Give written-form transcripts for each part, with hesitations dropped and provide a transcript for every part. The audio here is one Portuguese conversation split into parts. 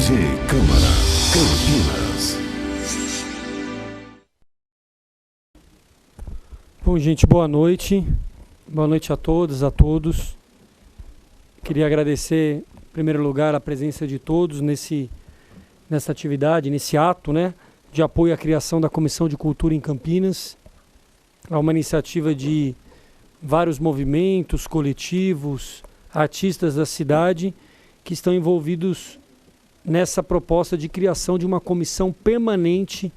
TV Câmara Campinas. Bom, gente, boa noite. Boa noite a todas, a todos. Queria agradecer, em primeiro lugar, a presença de todos nessa atividade, nesse ato, né, de apoio à criação da Comissão de Cultura em Campinas. É uma iniciativa de vários movimentos, coletivos, artistas da cidade que estão envolvidos nessa proposta de criação de uma comissão permanente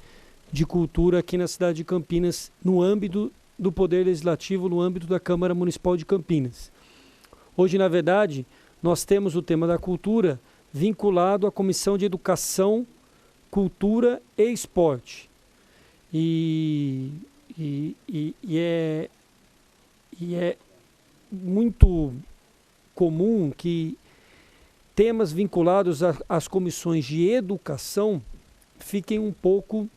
de cultura aqui na cidade de Campinas, no âmbito do Poder Legislativo, no âmbito da Câmara Municipal de Campinas. Hoje, na verdade, nós temos o tema da cultura vinculado à Comissão de Educação, Cultura e Esporte. E é muito comum que temas vinculados às comissões de educação fiquem um pouco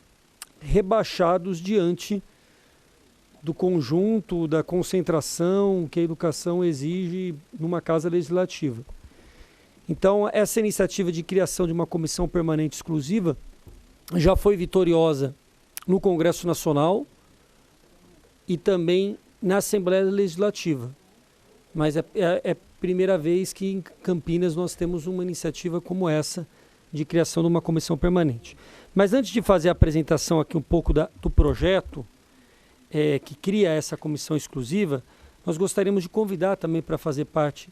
rebaixados diante do conjunto, da concentração que a educação exige numa casa legislativa. Então, essa iniciativa de criação de uma comissão permanente exclusiva já foi vitoriosa no Congresso Nacional e também na Assembleia Legislativa. Mas é a primeira vez que em Campinas nós temos uma iniciativa como essa de criação de uma comissão permanente. Mas antes de fazer a apresentação aqui um pouco do projeto que cria essa comissão exclusiva, nós gostaríamos de convidar também para fazer parte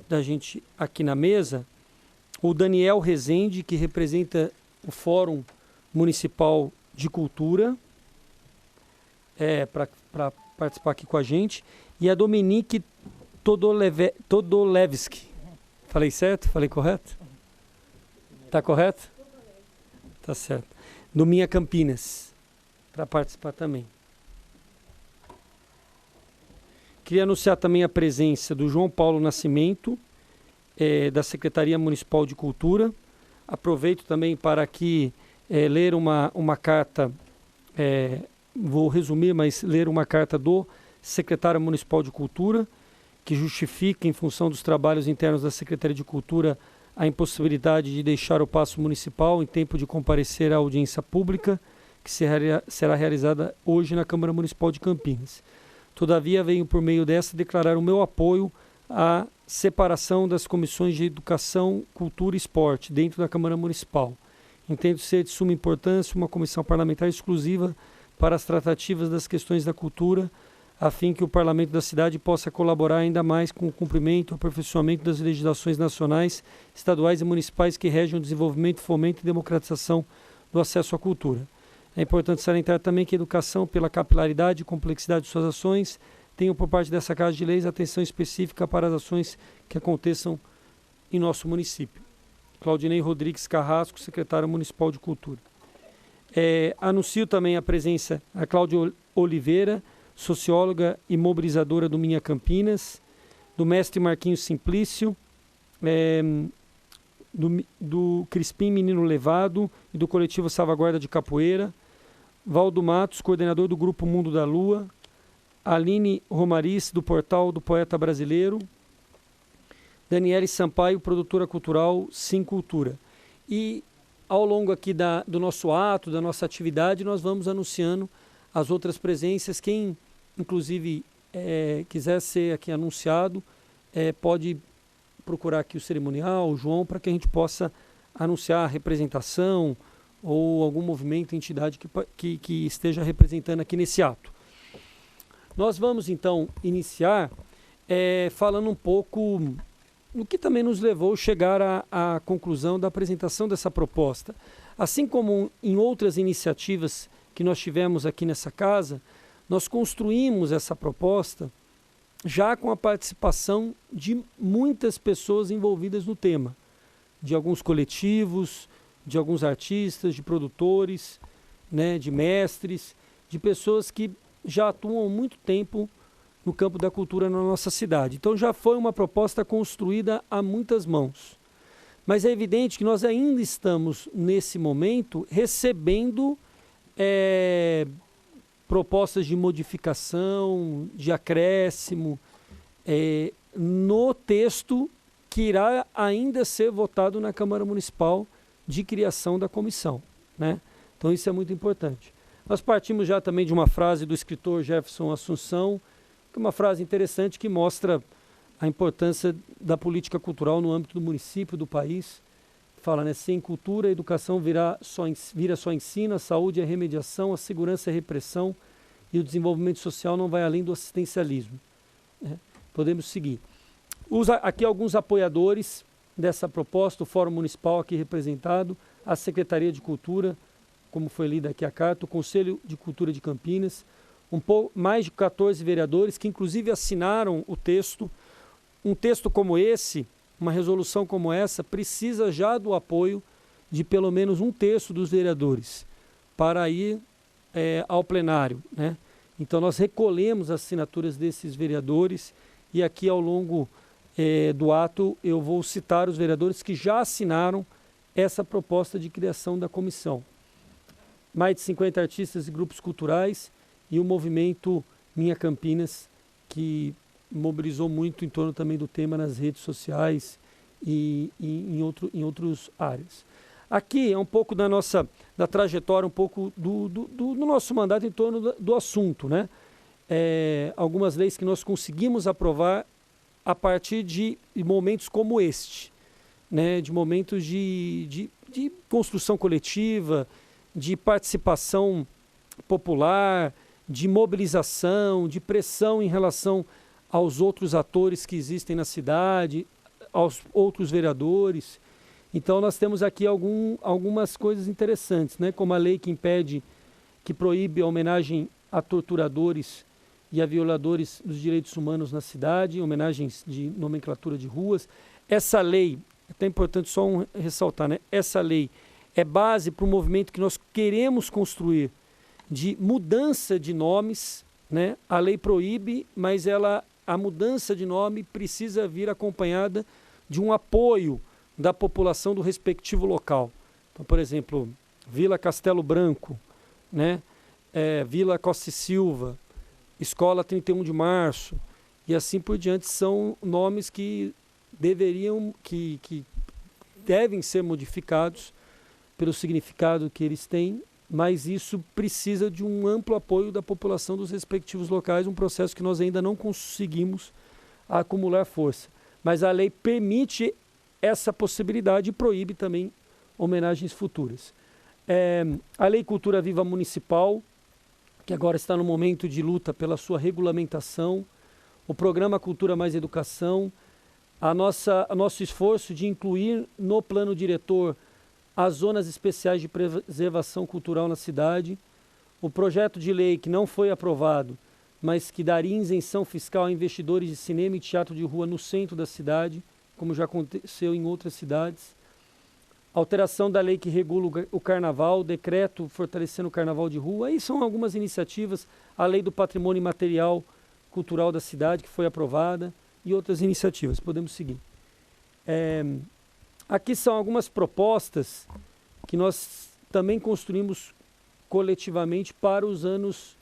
da gente aqui na mesa o Daniel Rezende, que representa o Fórum Municipal de Cultura, para participar aqui com a gente, e a Dominique Todolevski. Falei certo? Falei correto? Tá correto? Tá certo. Do Minha Campinas, para participar também. Queria anunciar também a presença do João Paulo Nascimento, da Secretaria Municipal de Cultura. Aproveito também para aqui ler uma carta, vou resumir, mas ler uma carta do secretário municipal de Cultura, que justifica, em função dos trabalhos internos da Secretaria de Cultura, a impossibilidade de deixar o Paço Municipal em tempo de comparecer à audiência pública, que será realizada hoje na Câmara Municipal de Campinas. Todavia, venho por meio dessa declarar o meu apoio à separação das comissões de Educação, Cultura e Esporte dentro da Câmara Municipal. Entendo ser de suma importância uma comissão parlamentar exclusiva para as tratativas das questões da cultura, a fim que o Parlamento da cidade possa colaborar ainda mais com o cumprimento e aperfeiçoamento das legislações nacionais, estaduais e municipais que regem o desenvolvimento, fomento e democratização do acesso à cultura. É importante salientar também que a educação, pela capilaridade e complexidade de suas ações, tenha por parte dessa Casa de Leis atenção específica para as ações que aconteçam em nosso município. Claudinei Rodrigues Carrasco, secretário municipal de Cultura. Anuncio também a presença da Cláudia Oliveira, socióloga e mobilizadora do Minha Campinas, do mestre Marquinhos Simplício, do Crispim Menino Levado e do coletivo Salvaguarda de Capoeira, Valdo Matos, coordenador do Grupo Mundo da Lua, Aline Romariz, do Portal do Poeta Brasileiro, Daniele Sampaio, produtora cultural Sim Cultura. E ao longo aqui do nosso ato, da nossa atividade, nós vamos anunciando as outras presenças. Quem, inclusive, quiser ser aqui anunciado, pode procurar aqui o cerimonial, o João, para que a gente possa anunciar a representação ou algum movimento, entidade que esteja representando aqui nesse ato. Nós vamos, então, iniciar falando um pouco no que também nos levou a chegar à conclusão da apresentação dessa proposta. Assim como em outras iniciativas que nós tivemos aqui nessa casa, nós construímos essa proposta já com a participação de muitas pessoas envolvidas no tema, de alguns coletivos, de alguns artistas, de produtores, né, de mestres, de pessoas que já atuam há muito tempo no campo da cultura na nossa cidade. Então já foi uma proposta construída a muitas mãos. Mas é evidente que nós ainda estamos, nesse momento, recebendo propostas de modificação, de acréscimo, no texto que irá ainda ser votado na Câmara Municipal de criação da comissão, né? Então isso é muito importante. Nós partimos já também de uma frase do escritor Jefferson Assunção, que é uma frase interessante que mostra a importância da política cultural no âmbito do município, do país. Fala, né? Sem cultura, a educação vira só ensino, a saúde é remediação, a segurança é repressão e o desenvolvimento social não vai além do assistencialismo. Né? Podemos seguir. Aqui alguns apoiadores dessa proposta, o Fórum Municipal aqui representado, a Secretaria de Cultura, como foi lida aqui a carta, o Conselho de Cultura de Campinas, mais de 14 vereadores que inclusive assinaram o texto. Um texto como esse, uma resolução como essa, precisa já do apoio de pelo menos 1/3 dos vereadores para ir ao plenário, né? Então nós recolhemos as assinaturas desses vereadores e aqui ao longo do ato eu vou citar os vereadores que já assinaram essa proposta de criação da comissão. Mais de 50 artistas e grupos culturais e o movimento Minha Campinas, que mobilizou muito em torno também do tema nas redes sociais e em outras áreas. Aqui é um pouco da trajetória, um pouco do nosso mandato em torno do assunto, né? Algumas leis que nós conseguimos aprovar a partir de momentos como este, né? De momentos de construção coletiva, de participação popular, de mobilização, de pressão em relação aos outros atores que existem na cidade, aos outros vereadores. Então nós temos aqui algumas coisas interessantes, né? Como a lei que proíbe a homenagem a torturadores e a violadores dos direitos humanos na cidade, homenagens de nomenclatura de ruas. Essa lei, é até importante só ressaltar, né? Essa lei é base para o movimento que nós queremos construir de mudança de nomes, né? A lei proíbe, mas a mudança de nome precisa vir acompanhada de um apoio da população do respectivo local. Então, por exemplo, Vila Castelo Branco, né? Vila Costa e Silva, Escola 31 de Março, e assim por diante, são nomes que devem ser modificados pelo significado que eles têm, mas isso precisa de um amplo apoio da população dos respectivos locais, um processo que nós ainda não conseguimos acumular força. Mas a lei permite essa possibilidade e proíbe também homenagens futuras. A Lei Cultura Viva Municipal, que agora está no momento de luta pela sua regulamentação, o Programa Cultura Mais Educação, nosso esforço de incluir no plano diretor as zonas especiais de preservação cultural na cidade, o projeto de lei que não foi aprovado, mas que daria isenção fiscal a investidores de cinema e teatro de rua no centro da cidade, como já aconteceu em outras cidades, alteração da lei que regula o carnaval, decreto fortalecendo o carnaval de rua. Aí são algumas iniciativas, a lei do patrimônio imaterial cultural da cidade, que foi aprovada, e outras iniciativas. Podemos seguir. Aqui são algumas propostas que nós também construímos coletivamente para os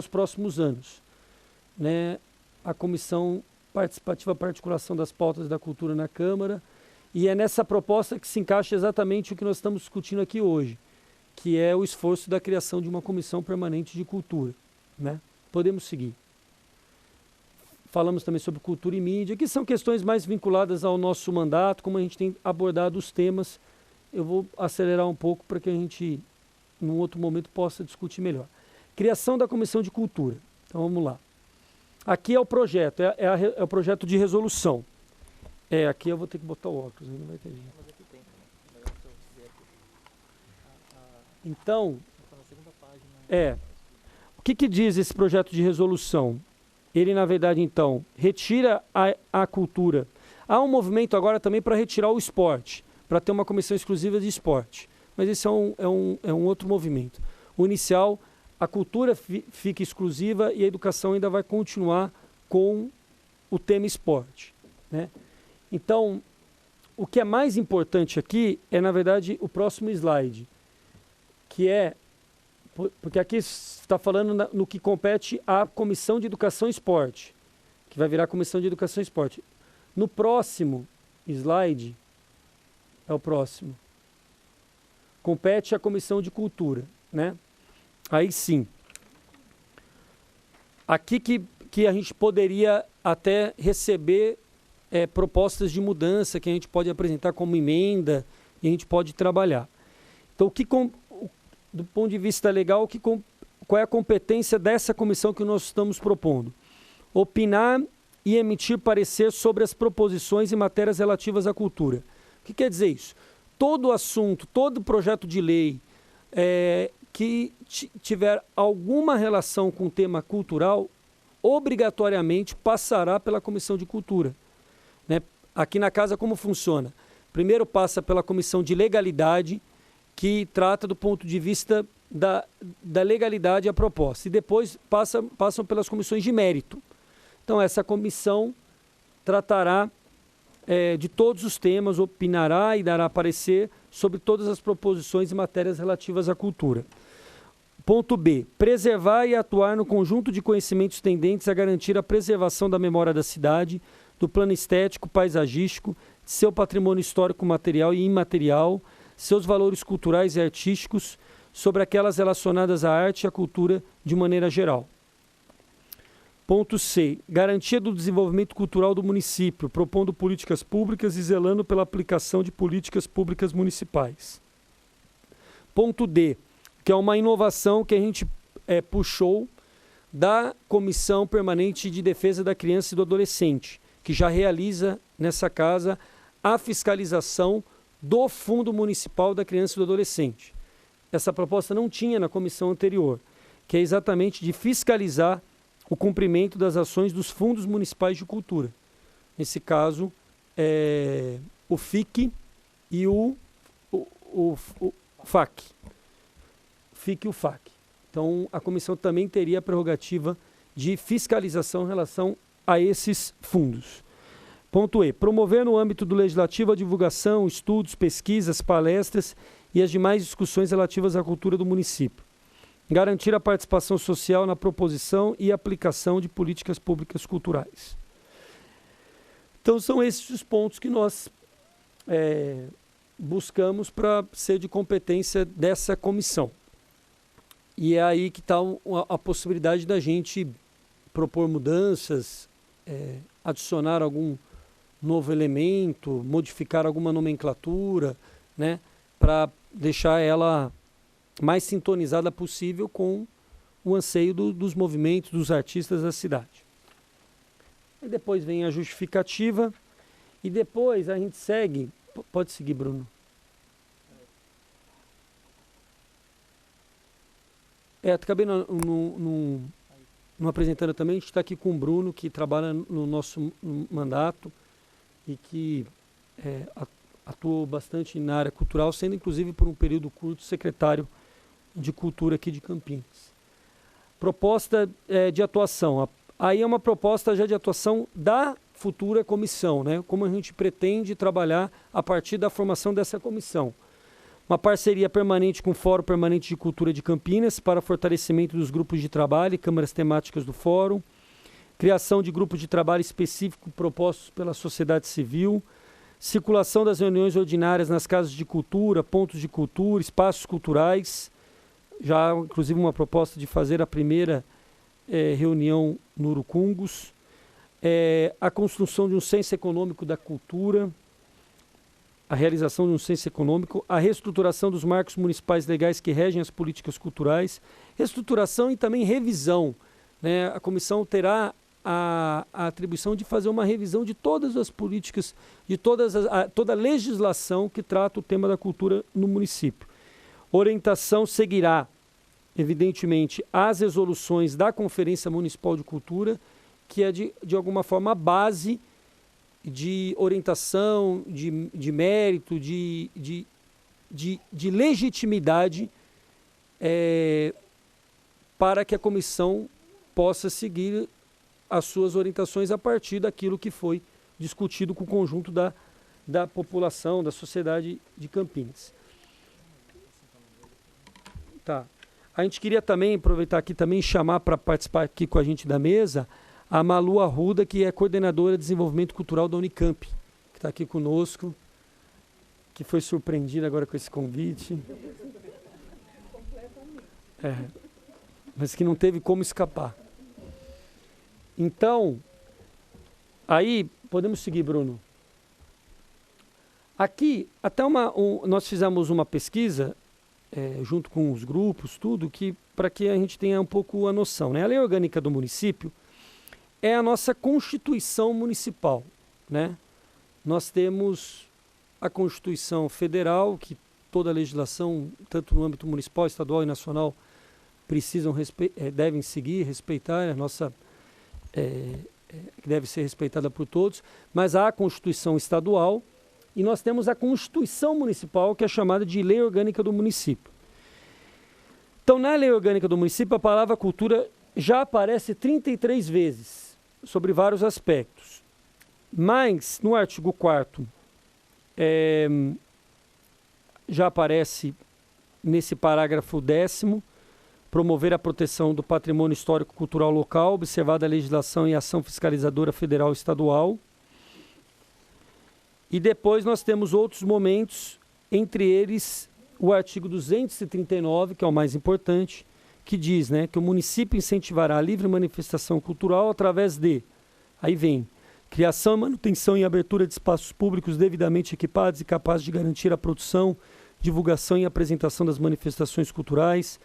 próximos anos, né? A Comissão Participativa para a Articulação das Pautas da Cultura na Câmara, e é nessa proposta que se encaixa exatamente o que nós estamos discutindo aqui hoje, que é o esforço da criação de uma comissão permanente de cultura, né? Podemos seguir. Falamos também sobre cultura e mídia, que são questões mais vinculadas ao nosso mandato, como a gente tem abordado os temas. Eu vou acelerar um pouco para que a gente, num outro momento, possa discutir melhor. Criação da Comissão de Cultura. Então vamos lá. Aqui é o projeto, é o projeto de resolução. Aqui eu vou ter que botar o óculos, não vai ter jeito. Então, o que diz esse projeto de resolução? Ele, na verdade, então, retira a cultura. Há um movimento agora também para retirar o esporte, para ter uma comissão exclusiva de esporte. Mas esse é um outro movimento. O inicial, a cultura fica exclusiva e a educação ainda vai continuar com o tema esporte, né? Então, o que é mais importante aqui é, na verdade, o próximo slide, que porque aqui está falando no que compete à Comissão de Educação e Esporte, que vai virar a Comissão de Educação e Esporte. No próximo slide, é o próximo. compete à Comissão de Cultura, né? Aí sim. Aqui que a gente poderia até receber propostas de mudança que a gente pode apresentar como emenda e a gente pode trabalhar. Então, do ponto de vista legal, qual é a competência dessa comissão que nós estamos propondo? Opinar e emitir parecer sobre as proposições e matérias relativas à cultura. O que quer dizer isso? Todo assunto, todo projeto de lei que tiver alguma relação com o tema cultural, obrigatoriamente passará pela Comissão de Cultura. Né? Aqui na casa, como funciona? Primeiro passa pela Comissão de Legalidade, que trata do ponto de vista da legalidade a proposta. E depois passam pelas comissões de mérito. Então, essa comissão tratará de todos os temas, opinará e dará parecer sobre todas as proposições e matérias relativas à cultura. Ponto B. Preservar e atuar no conjunto de conhecimentos tendentes a garantir a preservação da memória da cidade, do plano estético, paisagístico, de seu patrimônio histórico material e imaterial, seus valores culturais e artísticos, sobre aquelas relacionadas à arte e à cultura de maneira geral. Ponto C. Garantia do desenvolvimento cultural do município, propondo políticas públicas e zelando pela aplicação de políticas públicas municipais. Ponto D. Que é uma inovação que a gente puxou da Comissão Permanente de Defesa da Criança e do Adolescente, que já realiza nessa casa a fiscalização do Fundo Municipal da Criança e do Adolescente. Essa proposta não tinha na comissão anterior, que é exatamente de fiscalizar o cumprimento das ações dos fundos municipais de cultura. Nesse caso, o FIC e o FAC. FIC e o FAC. Então, a comissão também teria a prerrogativa de fiscalização em relação a esses fundos. Ponto E. Promover no âmbito do legislativo a divulgação, estudos, pesquisas, palestras e as demais discussões relativas à cultura do município. Garantir a participação social na proposição e aplicação de políticas públicas culturais. Então, são esses os pontos que nós buscamos para ser de competência dessa comissão. E é aí que está a possibilidade da gente propor mudanças, adicionar algum novo elemento, modificar alguma nomenclatura, né, para deixar ela mais sintonizada possível com o anseio dos movimentos, dos artistas da cidade. E depois vem a justificativa e depois a gente segue. Pode seguir, Bruno. Acabei não apresentando também, a gente está aqui com o Bruno, que trabalha no nosso mandato e que atuou bastante na área cultural, sendo inclusive por um período curto secretário de Cultura aqui de Campinas. Proposta de atuação. Aí é uma proposta já de atuação da futura comissão, né? Como a gente pretende trabalhar a partir da formação dessa comissão. Uma parceria permanente com o Fórum Permanente de Cultura de Campinas para fortalecimento dos grupos de trabalho e câmaras temáticas do Fórum. Criação de grupos de trabalho específico propostos pela sociedade civil. Circulação das reuniões ordinárias nas casas de cultura, pontos de cultura, espaços culturais. Já, inclusive, uma proposta de fazer a primeira reunião no Urucungos. A construção de um censo econômico da cultura. A realização de um censo econômico, a reestruturação dos marcos municipais legais que regem as políticas culturais, reestruturação e também revisão, né? A comissão terá a atribuição de fazer uma revisão de todas as políticas, de toda a legislação que trata o tema da cultura no município. Orientação seguirá, evidentemente, as resoluções da Conferência Municipal de Cultura, que é de alguma forma a base de orientação, de mérito, de legitimidade para que a comissão possa seguir as suas orientações a partir daquilo que foi discutido com o conjunto da população, da sociedade de Campinas. Tá. A gente queria também aproveitar aqui também chamar para participar aqui com a gente da mesa a Malu Arruda, que é coordenadora de desenvolvimento cultural da Unicamp, que está aqui conosco, que foi surpreendida agora com esse convite. Mas que não teve como escapar. Então, aí, podemos seguir, Bruno. Aqui, até nós fizemos uma pesquisa, junto com os grupos, tudo, para que a gente tenha um pouco a noção, né? A Lei Orgânica do Município é a nossa Constituição Municipal, né? Nós temos a Constituição Federal, que toda a legislação, tanto no âmbito municipal, estadual e nacional, devem seguir, respeitar, que deve ser respeitada por todos, mas há a Constituição Estadual e nós temos a Constituição Municipal, que é chamada de Lei Orgânica do Município. Então, na Lei Orgânica do Município, a palavra cultura já aparece 33 vezes, sobre vários aspectos. Mas, no artigo 4º, já aparece, nesse parágrafo 10º, promover a proteção do patrimônio histórico-cultural local, observada a legislação e ação fiscalizadora federal e estadual. E depois nós temos outros momentos, entre eles o artigo 239, que é o mais importante, que diz, né, que o município incentivará a livre manifestação cultural através de, aí vem, criação, manutenção e abertura de espaços públicos devidamente equipados e capazes de garantir a produção, divulgação e apresentação das manifestações culturais,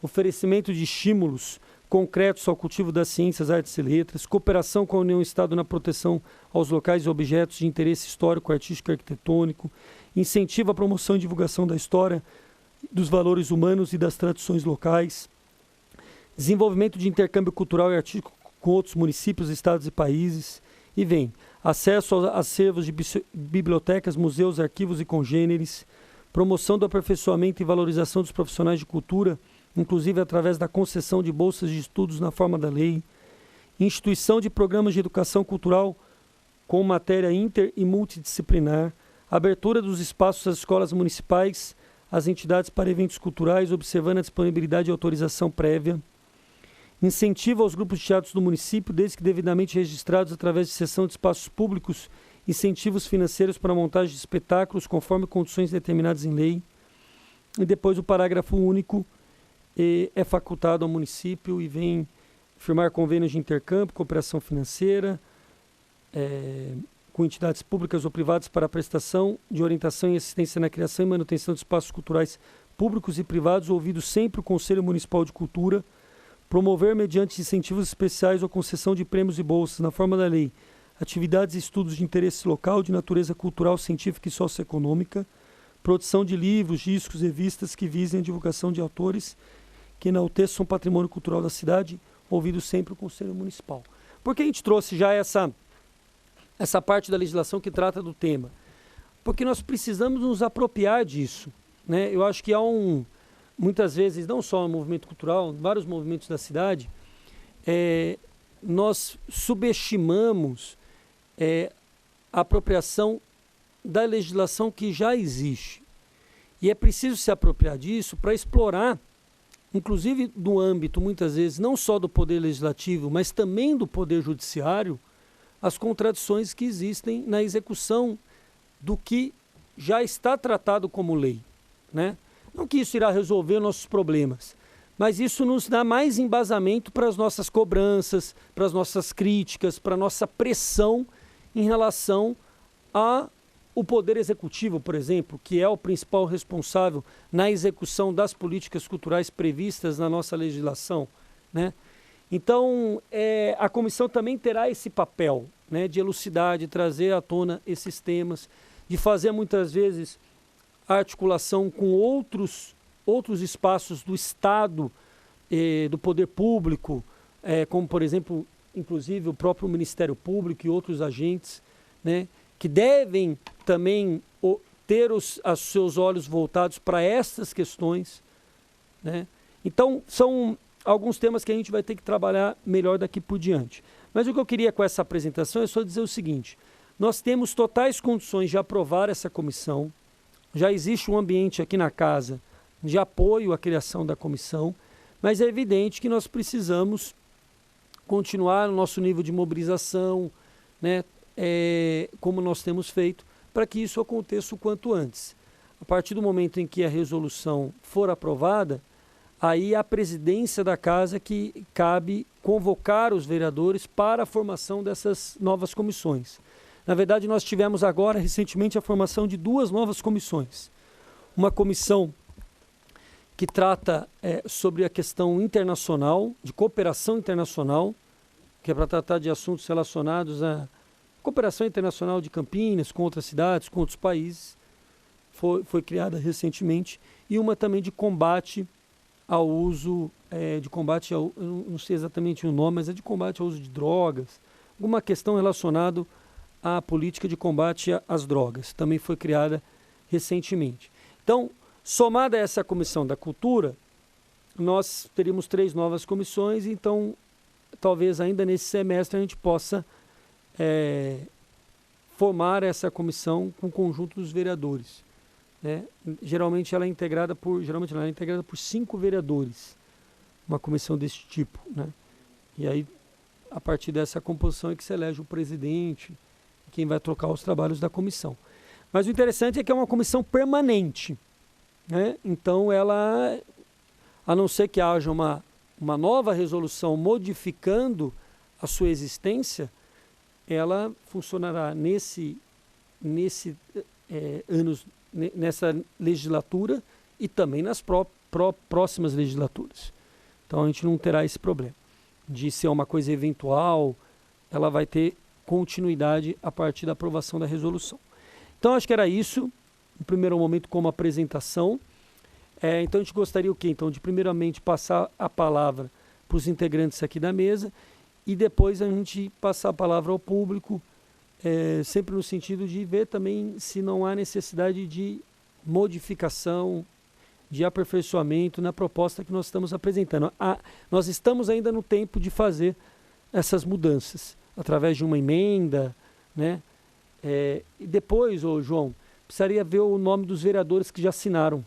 oferecimento de estímulos concretos ao cultivo das ciências, artes e letras, cooperação com a União e Estado na proteção aos locais e objetos de interesse histórico, artístico e arquitetônico, incentiva a promoção e divulgação da história, dos valores humanos e das tradições locais, desenvolvimento de intercâmbio cultural e artístico com outros municípios, estados e países, e vem acesso a acervos de bibliotecas, museus, arquivos e congêneres, promoção do aperfeiçoamento e valorização dos profissionais de cultura, inclusive através da concessão de bolsas de estudos na forma da lei, instituição de programas de educação cultural com matéria inter e multidisciplinar, abertura dos espaços às escolas municipais, às entidades para eventos culturais, observando a disponibilidade e autorização prévia, incentivo aos grupos de teatros do município, desde que devidamente registrados através de cessão de espaços públicos, incentivos financeiros para a montagem de espetáculos conforme condições determinadas em lei. E depois o parágrafo único, é facultado ao município e vem firmar convênios de intercâmbio, cooperação financeira, com entidades públicas ou privadas para a prestação de orientação e assistência na criação e manutenção de espaços culturais públicos e privados, ouvido sempre o Conselho Municipal de Cultura, promover mediante incentivos especiais ou concessão de prêmios e bolsas na forma da lei, atividades e estudos de interesse local de natureza cultural, científica e socioeconômica, produção de livros, discos e revistas que visem a divulgação de autores que enalteçam o patrimônio cultural da cidade, ouvido sempre o Conselho Municipal. Por que a gente trouxe já essa parte da legislação que trata do tema? Porque nós precisamos nos apropriar disso, né? Eu acho que há muitas vezes, não só no movimento cultural, vários movimentos da cidade, nós subestimamos a apropriação da legislação que já existe. E é preciso se apropriar disso para explorar, inclusive do âmbito, muitas vezes, não só do Poder Legislativo, mas também do Poder Judiciário, as contradições que existem na execução do que já está tratado como lei, né? Não que isso irá resolver nossos problemas, mas isso nos dá mais embasamento para as nossas cobranças, para as nossas críticas, para a nossa pressão em relação ao Poder Executivo, por exemplo, que é o principal responsável na execução das políticas culturais previstas na nossa legislação, né? Então, a comissão também terá esse papel, né, de elucidar, de trazer à tona esses temas, de fazer muitas vezes a articulação com outros espaços do Estado, do poder público, como, por exemplo, inclusive o próprio Ministério Público e outros agentes, né, que devem também ter os seus olhos voltados para essas questões, né? Então, são alguns temas que a gente vai ter que trabalhar melhor daqui por diante. Mas o que eu queria com essa apresentação é só dizer o seguinte: nós temos totais condições de aprovar essa comissão, já existe um ambiente aqui na casa de apoio à criação da comissão, mas é evidente que nós precisamos continuar o nosso nível de mobilização, né, como nós temos feito, para que isso aconteça o quanto antes. a partir do momento em que a resolução for aprovada, aí a presidência da casa que cabe convocar os vereadores para a formação dessas novas comissões. Na verdade, nós tivemos agora, recentemente, a formação de 2 novas comissões. Uma comissão que trata sobre a questão internacional, de cooperação internacional, que é para tratar de assuntos relacionados à cooperação internacional de Campinas, com outras cidades, com outros países. Foi criada recentemente. E uma também de combate ao uso, eu não sei exatamente o nome, mas é de combate ao uso de drogas, alguma questão relacionada à política de combate às drogas. Também foi criada recentemente. Então, somada a essa comissão da cultura, nós teríamos 3 novas comissões, então talvez ainda nesse semestre a gente possa formar essa comissão com o conjunto dos vereadores. Né? Geralmente ela é integrada por 5 vereadores, uma comissão desse tipo. Né? E aí, a partir dessa composição é que se elege o presidente, quem vai trocar os trabalhos da comissão. Mas o interessante é que é uma comissão permanente. Né? Então, ela, a não ser que haja uma nova resolução modificando a sua existência, ela funcionará nessa legislatura e também nas próximas legislaturas. Então, a gente não terá esse problema de ser uma coisa eventual, ela vai ter continuidade a partir da aprovação da resolução. Então, acho que era isso, no primeiro momento, como apresentação. Então, a gente gostaria o quê? Então, de primeiramente passar a palavra para os integrantes aqui da mesa e depois a gente passar a palavra ao público, sempre no sentido de ver também se não há necessidade de modificação, de aperfeiçoamento na proposta que nós estamos apresentando. Nós estamos ainda no tempo de fazer essas mudanças, através de uma emenda, né? E depois, João, precisaria ver o nome dos vereadores que já assinaram,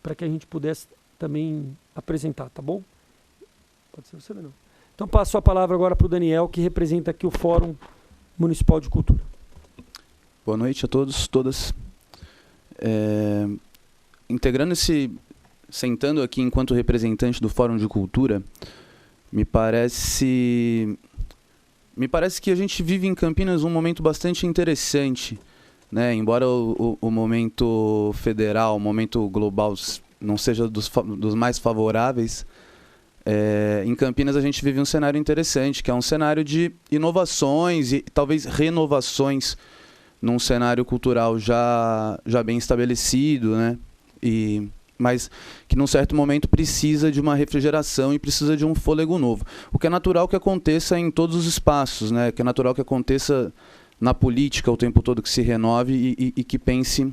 para que a gente pudesse também apresentar, tá bom? Pode ser você, não. Então passo a palavra agora para o Daniel, que representa aqui o Fórum Municipal de Cultura. Boa noite a todos, todas. Sentando aqui enquanto representante do Fórum de Cultura, me parece que a gente vive em Campinas um momento bastante interessante, né? Embora o momento federal, o momento global não seja dos mais favoráveis, em Campinas a gente vive um cenário interessante, que é um cenário de inovações e talvez renovações num cenário cultural já bem estabelecido, né? Mas que num certo momento precisa de uma refrigeração e precisa de um fôlego novo. O que é natural que aconteça em todos os espaços, né? Que é natural que aconteça na política o tempo todo, que se renove e que pense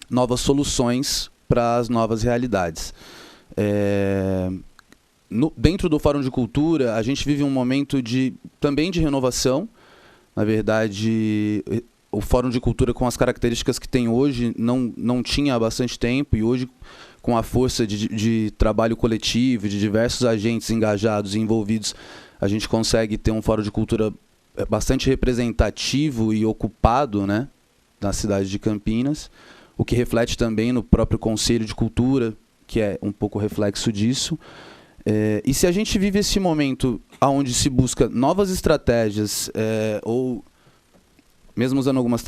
novas soluções para as novas realidades. Dentro do Fórum de Cultura, a gente vive um momento também de renovação. Na verdade, o Fórum de Cultura, com as características que tem hoje, não tinha há bastante tempo, e hoje, com a força de trabalho coletivo, de diversos agentes engajados e envolvidos, a gente consegue ter um Fórum de Cultura bastante representativo e ocupado, né, na cidade de Campinas, o que reflete também no próprio Conselho de Cultura, que é um pouco reflexo disso. E se a gente vive esse momento onde se busca novas estratégias, ou mesmo usando algumas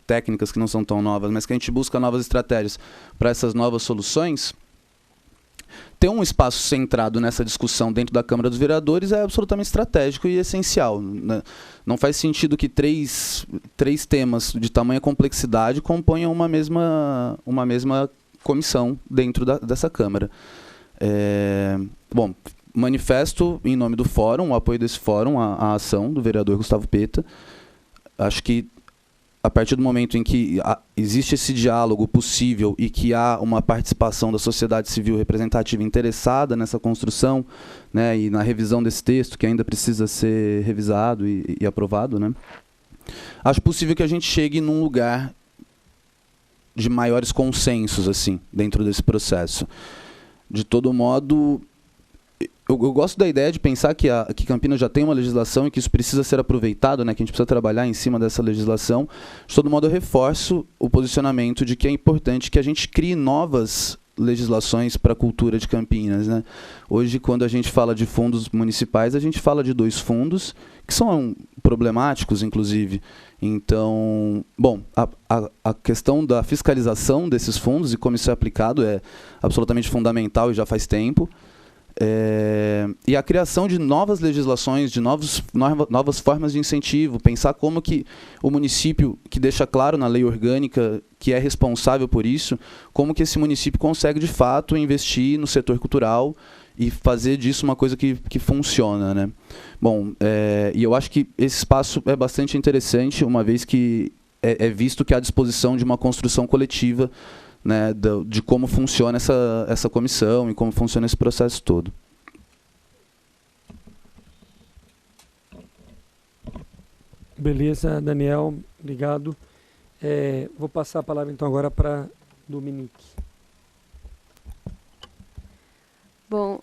técnicas que não são tão novas, mas que a gente busca novas estratégias para essas novas soluções, ter um espaço centrado nessa discussão dentro da Câmara dos Vereadores é absolutamente estratégico e essencial, né? Não faz sentido que três temas de tamanha complexidade componham uma mesma comissão dentro dessa Câmara. Bom, manifesto em nome do Fórum, o apoio desse Fórum à ação do vereador Gustavo Peta. Acho que a partir do momento em que existe esse diálogo possível e que há uma participação da sociedade civil representativa interessada nessa construção, né, e na revisão desse texto, que ainda precisa ser revisado e aprovado, né, acho possível que a gente chegue num lugar de maiores consensos assim, dentro desse processo. De todo modo, eu gosto da ideia de pensar que Campinas já tem uma legislação e que isso precisa ser aproveitado, né, que a gente precisa trabalhar em cima dessa legislação. De todo modo, eu reforço o posicionamento de que é importante que a gente crie novas legislações para a cultura de Campinas, né? Hoje, quando a gente fala de fundos municipais, a gente fala de 2 fundos que são problemáticos, inclusive. Então, bom, a questão da fiscalização desses fundos e como isso é aplicado é absolutamente fundamental e já faz tempo. E a criação de novas legislações, de novas formas de incentivo, pensar como que o município, que deixa claro na lei orgânica que é responsável por isso, como que esse município consegue de fato investir no setor cultural e fazer disso uma coisa que funciona, né? Bom, e eu acho que esse espaço é bastante interessante, uma vez que é visto que há disposição de uma construção coletiva, né, de como funciona essa comissão e como funciona esse processo todo. Beleza, Daniel, obrigado. Vou passar a palavra então agora para Dominique. Bom,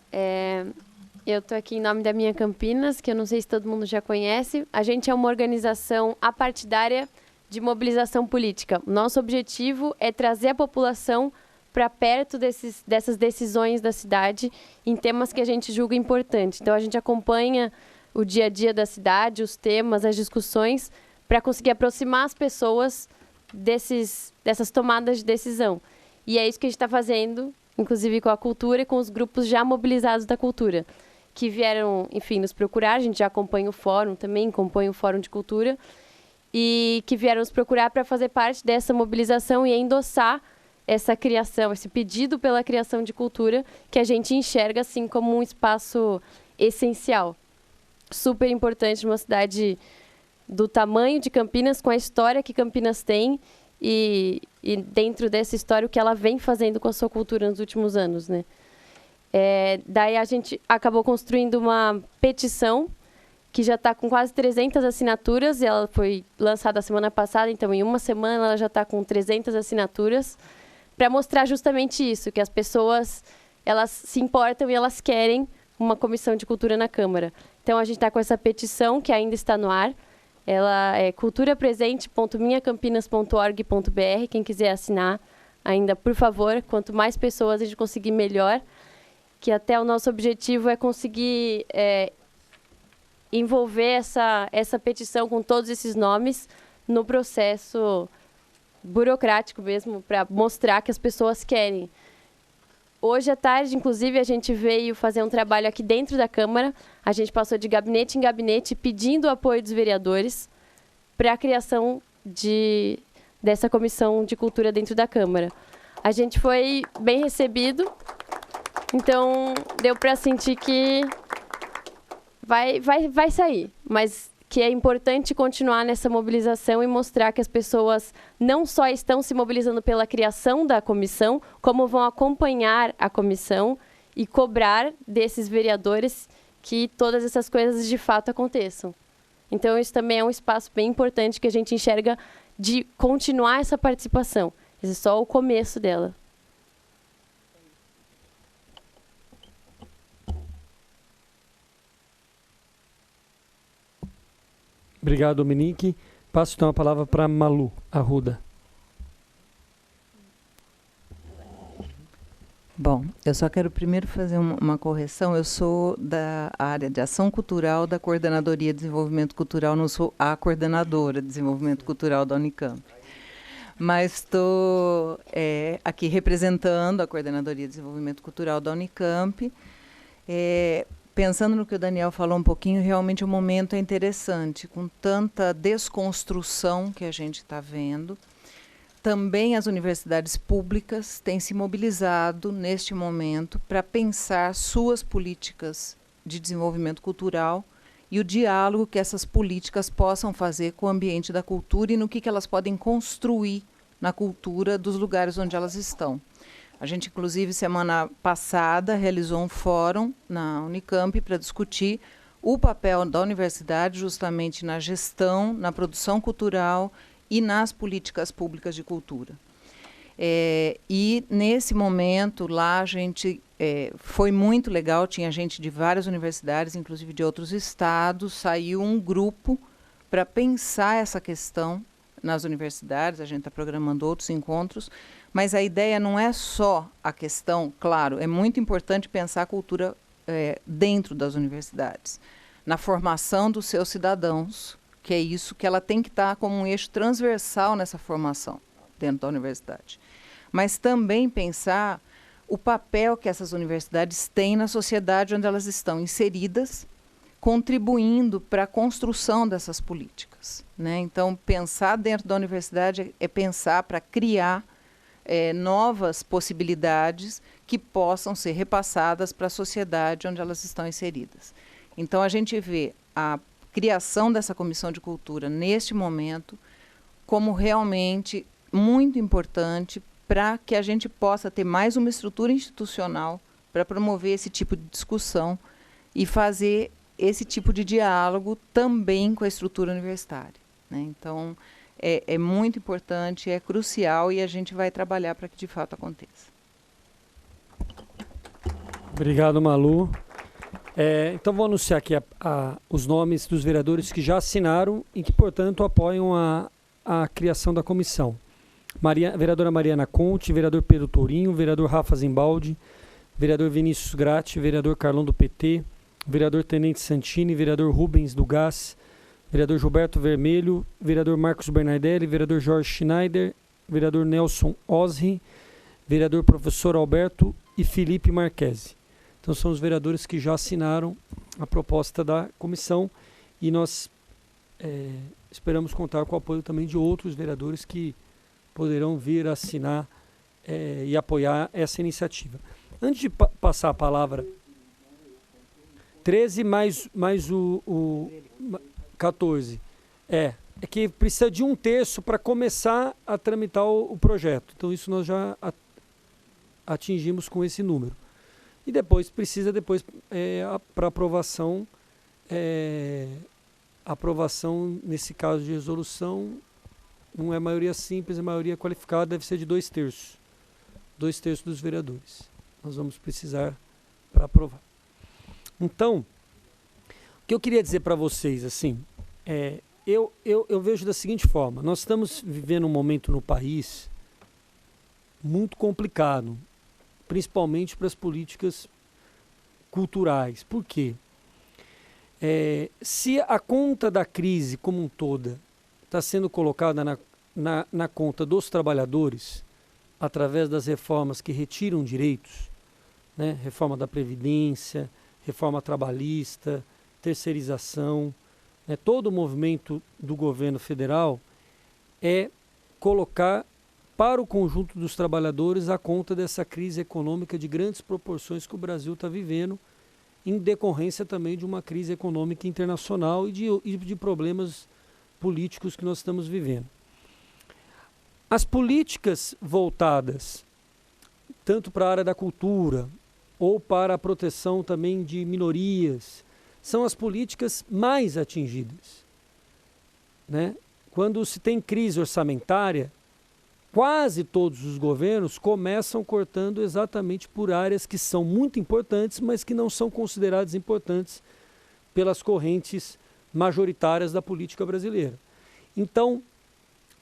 eu estou aqui em nome da Minha Campinas, que eu não sei se todo mundo já conhece. A gente é uma organização apartidária de mobilização política. Nosso objetivo é trazer a população para perto dessas decisões da cidade em temas que a gente julga importantes. Então, a gente acompanha o dia a dia da cidade, os temas, as discussões, para conseguir aproximar as pessoas dessas tomadas de decisão. E é isso que a gente está fazendo, inclusive com a cultura e com os grupos já mobilizados da cultura, que vieram, enfim, nos procurar. A gente já acompanha o fórum também, acompanha o Fórum de Cultura, e que vieram nos procurar para fazer parte dessa mobilização e endossar essa criação, esse pedido pela criação de cultura, que a gente enxerga assim como um espaço essencial, super importante numa cidade do tamanho de Campinas, com a história que Campinas tem e dentro dessa história o que ela vem fazendo com a sua cultura nos últimos anos, né? Daí a gente acabou construindo uma petição que já está com quase 300 assinaturas, e ela foi lançada a semana passada, então em uma semana ela já está com 300 assinaturas, para mostrar justamente isso, que as pessoas elas se importam e elas querem uma comissão de cultura na Câmara. Então a gente está com essa petição que ainda está no ar, ela é culturapresente.minhacampinas.org.br, quem quiser assinar ainda, por favor, quanto mais pessoas a gente conseguir, melhor, que até o nosso objetivo é conseguir envolver essa petição com todos esses nomes no processo burocrático mesmo, para mostrar que as pessoas querem. Hoje à tarde, inclusive, a gente veio fazer um trabalho aqui dentro da Câmara. A gente passou de gabinete em gabinete pedindo o apoio dos vereadores para a criação dessa comissão de cultura dentro da Câmara. A gente foi bem recebido, então deu para sentir que vai sair, mas que é importante continuar nessa mobilização e mostrar que as pessoas não só estão se mobilizando pela criação da comissão, como vão acompanhar a comissão e cobrar desses vereadores que todas essas coisas de fato aconteçam. Então, isso também é um espaço bem importante que a gente enxerga de continuar essa participação. Esse é só o começo dela. Obrigado, Dominique. Passo então a palavra para Malu Arruda. Bom, eu só quero primeiro fazer uma correção. Eu sou da área de ação cultural da Coordenadoria de Desenvolvimento Cultural, não sou a coordenadora de Desenvolvimento Cultural da Unicamp. Mas estou aqui representando a Coordenadoria de Desenvolvimento Cultural da Unicamp. Pensando no que o Daniel falou um pouquinho, realmente o momento é interessante, com tanta desconstrução que a gente está vendo. Também as universidades públicas têm se mobilizado neste momento para pensar suas políticas de desenvolvimento cultural e o diálogo que essas políticas possam fazer com o ambiente da cultura e no que elas podem construir na cultura dos lugares onde elas estão. A gente, inclusive, semana passada, realizou um fórum na Unicamp para discutir o papel da universidade justamente na gestão, na produção cultural e nas políticas públicas de cultura. E nesse momento lá a gente foi muito legal, tinha gente de várias universidades, inclusive de outros estados, saiu um grupo para pensar essa questão nas universidades, a gente está programando outros encontros, mas a ideia não é só a questão, claro, é muito importante pensar a cultura dentro das universidades, na formação dos seus cidadãos, que é isso que ela tem que estar como um eixo transversal nessa formação dentro da universidade. Mas também pensar o papel que essas universidades têm na sociedade onde elas estão inseridas, contribuindo para a construção dessas políticas, né? Então, pensar dentro da universidade é pensar para criar novas possibilidades que possam ser repassadas para a sociedade onde elas estão inseridas. Então, a gente vê a criação dessa Comissão de Cultura, neste momento, como realmente muito importante para que a gente possa ter mais uma estrutura institucional para promover esse tipo de discussão e fazer esse tipo de diálogo também com a estrutura universitária, né? Então, é muito importante, é crucial e a gente vai trabalhar para que de fato aconteça. Obrigado, Malu. Então, vou anunciar aqui os nomes dos vereadores que já assinaram e que, portanto, apoiam a criação da comissão. Vereadora Mariana Conte, vereador Pedro Tourinho, vereador Rafa Zimbaldi, vereador Vinícius Gratti, vereador Carlão do PT, vereador Tenente Santini, vereador Rubens do Gás, vereador Gilberto Vermelho, vereador Marcos Bernardelli, vereador Jorge Schneider, vereador Nelson Osri, vereador Professor Alberto e Felipe Marquesi. Então são os vereadores que já assinaram a proposta da comissão e nós esperamos contar com o apoio também de outros vereadores que poderão vir a assinar e apoiar essa iniciativa. Antes de passar a palavra, 13 mais o 14. É que precisa de 1/3 para começar a tramitar o projeto. Então isso nós já atingimos com esse número. E depois precisa para aprovação, aprovação nesse caso de resolução, não é maioria simples, é maioria qualificada, deve ser de 2/3. 2/3 dos vereadores. Nós vamos precisar para aprovar. Então, o que eu queria dizer para vocês, assim, eu vejo da seguinte forma: nós estamos vivendo um momento no país muito complicado, principalmente para as políticas culturais. Por quê? Se a conta da crise como um toda está sendo colocada na conta dos trabalhadores, através das reformas que retiram direitos, né? Reforma da Previdência, reforma trabalhista, terceirização, né? Todo o movimento do governo federal é colocar para o conjunto dos trabalhadores a conta dessa crise econômica de grandes proporções que o Brasil está vivendo, em decorrência também de uma crise econômica internacional e de problemas políticos que nós estamos vivendo. As políticas voltadas tanto para a área da cultura ou para a proteção também de minorias são as políticas mais atingidas, né? Quando se tem crise orçamentária, quase todos os governos começam cortando exatamente por áreas que são muito importantes, mas que não são consideradas importantes pelas correntes majoritárias da política brasileira. Então,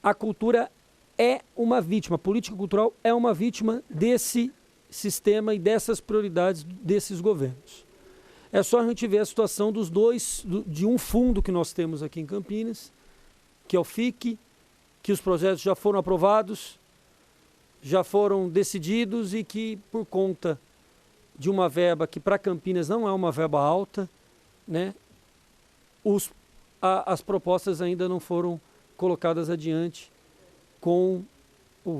a cultura é uma vítima, a política cultural é uma vítima desse sistema e dessas prioridades desses governos. É só a gente ver a situação de um fundo que nós temos aqui em Campinas, que é o FIC, que os projetos já foram aprovados, já foram decididos e que, por conta de uma verba que para Campinas não é uma verba alta, né, as propostas ainda não foram colocadas adiante.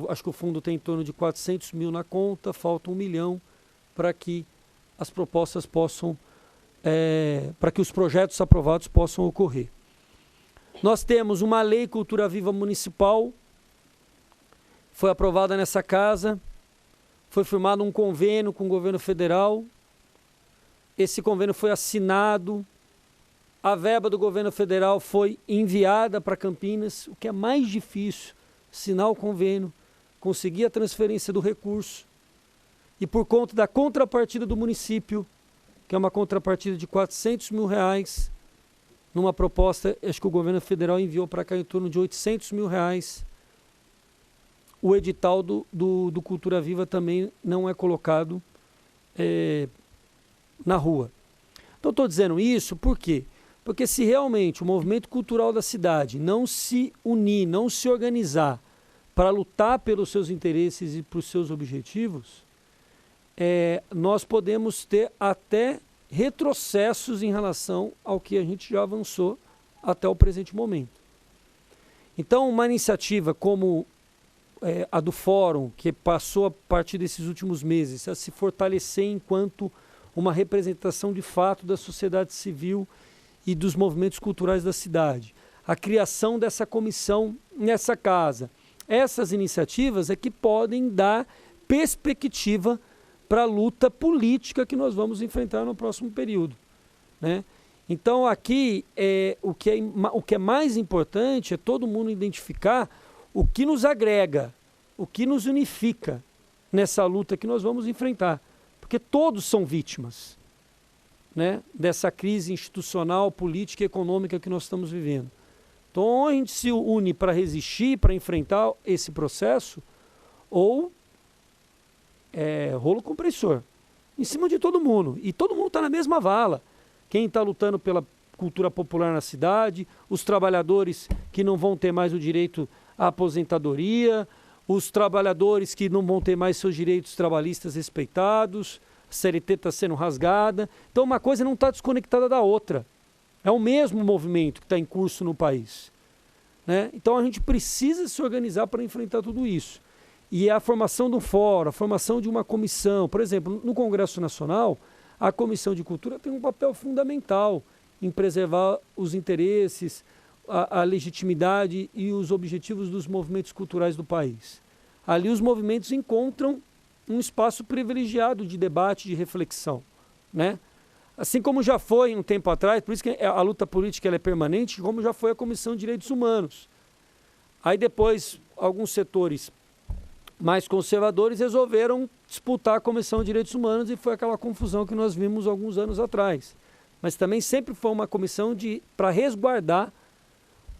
Acho que o fundo tem em torno de 400 mil na conta, falta 1 milhão para que as propostas possam, para que os projetos aprovados possam ocorrer. Nós temos uma lei Cultura Viva Municipal, foi aprovada nessa casa, foi firmado um convênio com o governo federal, esse convênio foi assinado, a verba do governo federal foi enviada para Campinas, o que é mais difícil, assinar o convênio, conseguir a transferência do recurso e por conta da contrapartida do município, que é uma contrapartida de R$400 mil, numa proposta, acho que o governo federal enviou para cá em torno de R$800 mil, o edital do Cultura Viva também não é colocado na rua. Então estou dizendo isso por quê? Porque se realmente o movimento cultural da cidade não se unir, não se organizar para lutar pelos seus interesses e para os seus objetivos, nós podemos ter até retrocessos em relação ao que a gente já avançou até o presente momento. Então, uma iniciativa como a do Fórum, que passou a partir desses últimos meses a se fortalecer enquanto uma representação de fato da sociedade civil e dos movimentos culturais da cidade, a criação dessa comissão nessa casa, essas iniciativas é que podem dar perspectiva para a luta política que nós vamos enfrentar no próximo período, né? Então aqui o que é mais importante é todo mundo identificar o que nos agrega, o que nos unifica nessa luta que nós vamos enfrentar, porque todos são vítimas, né, dessa crise institucional, política e econômica que nós estamos vivendo. Então ou a gente se une para resistir, para enfrentar esse processo, ou rolo compressor, em cima de todo mundo. E todo mundo está na mesma vala. Quem está lutando pela cultura popular na cidade, os trabalhadores que não vão ter mais o direito à aposentadoria, os trabalhadores que não vão ter mais seus direitos trabalhistas respeitados, a CLT está sendo rasgada. Então uma coisa não está desconectada da outra. É o mesmo movimento que está em curso no país, né? Então a gente precisa se organizar para enfrentar tudo isso. E a formação do fórum, a formação de uma comissão, por exemplo, no Congresso Nacional, a Comissão de Cultura tem um papel fundamental em preservar os interesses, a legitimidade e os objetivos dos movimentos culturais do país. Ali os movimentos encontram um espaço privilegiado de debate, de reflexão, né? Assim como já foi um tempo atrás, por isso que a luta política ela é permanente, como já foi a Comissão de Direitos Humanos. Aí depois, alguns setores mais conservadores resolveram disputar a Comissão de Direitos Humanos e foi aquela confusão que nós vimos alguns anos atrás. Mas também sempre foi uma comissão para resguardar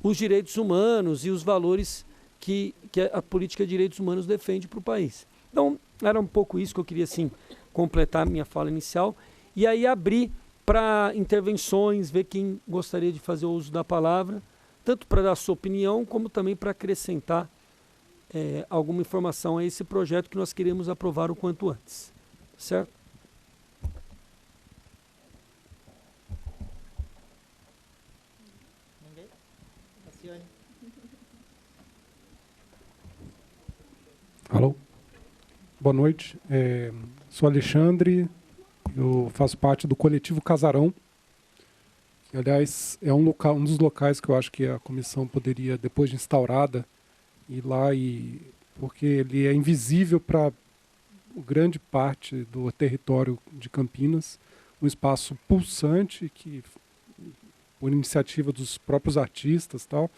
os direitos humanos e os valores que a política de direitos humanos defende para o país. Então, era um pouco isso que eu queria assim, completar a minha fala inicial e aí abrir para intervenções, ver quem gostaria de fazer o uso da palavra, tanto para dar a sua opinião, como também para acrescentar alguma informação a esse projeto que nós queremos aprovar o quanto antes. Certo? Ninguém? Cassiane. Alô? Boa noite. Sou Alexandre, eu faço parte do coletivo Casarão. Que, aliás, é um dos locais que eu acho que a comissão poderia, depois de instaurada, ir lá porque ele é invisível para grande parte do território de Campinas, um espaço pulsante que, por iniciativa dos próprios artistas, tal,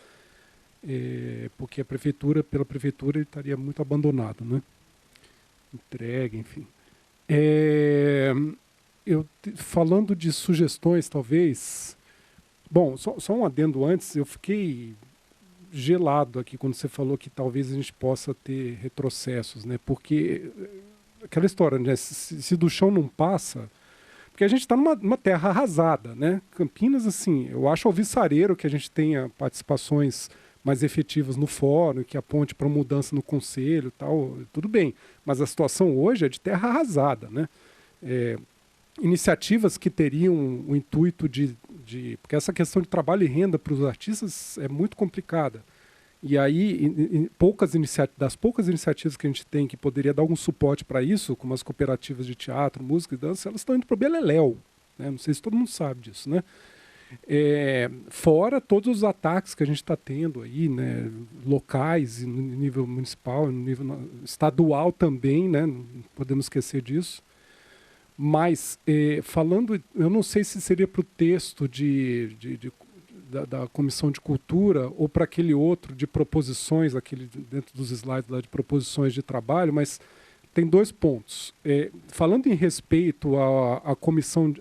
porque pela prefeitura ele estaria muito abandonado, né? Entregue, enfim. Falando de sugestões, talvez. Bom, só um adendo antes, eu fiquei gelado aqui quando você falou que talvez a gente possa ter retrocessos, né? Porque aquela história, né? Se do chão não passa, porque a gente está numa terra arrasada, né? Campinas, assim, eu acho alvissareiro que a gente tenha participações mais efetivas no fórum, que aponte para mudança no conselho, tal, tudo bem. Mas a situação hoje é de terra arrasada, né? Iniciativas que teriam o intuito porque essa questão de trabalho e renda para os artistas é muito complicada. E aí, das poucas iniciativas que a gente tem que poderia dar algum suporte para isso, como as cooperativas de teatro, música e dança, elas estão indo para o beleléu, né? Não sei se todo mundo sabe disso, né? Fora todos os ataques que a gente está tendo aí, né? Locais, no nível municipal, no nível estadual também, né? Não podemos esquecer disso. Mas, falando, eu não sei se seria para o texto da Comissão de Cultura ou para aquele outro de proposições, aquele dentro dos slides lá de proposições de trabalho, mas tem 2 pontos. Falando em respeito à comissão,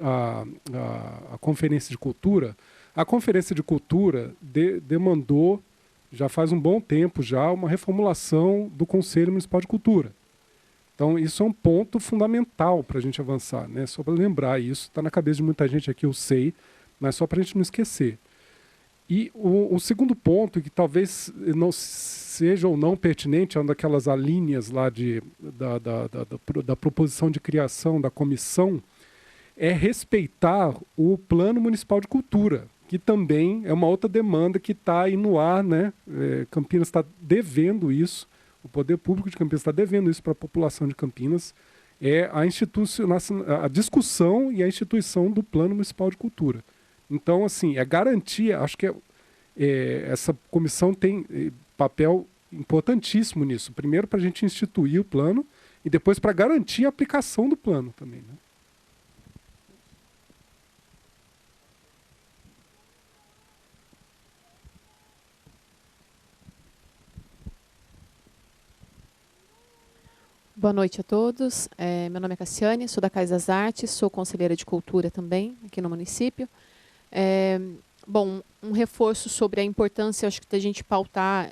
à Conferência de Cultura, a Conferência de Cultura demandou, já faz um bom tempo já, uma reformulação do Conselho Municipal de Cultura. Então, isso é um ponto fundamental para a gente avançar, né? Só para lembrar, isso está na cabeça de muita gente aqui, eu sei, mas só para a gente não esquecer. E o segundo ponto, que talvez não seja ou não pertinente, é uma daquelas alíneas lá da proposição de criação da comissão, é respeitar o Plano Municipal de Cultura, que também é uma outra demanda que está aí no ar, né? Campinas está devendo isso, o poder público de Campinas está devendo isso para a população de Campinas, a discussão e a instituição do Plano Municipal de Cultura. Então, assim, é garantia, acho que essa comissão tem papel importantíssimo nisso. Primeiro, para a gente instituir o plano e depois para garantir a aplicação do plano também, né? Boa noite a todos. Meu nome é Cassiane, sou da Cais das Artes, sou conselheira de cultura também aqui no município. Bom, um reforço sobre a importância, acho que da gente pautar,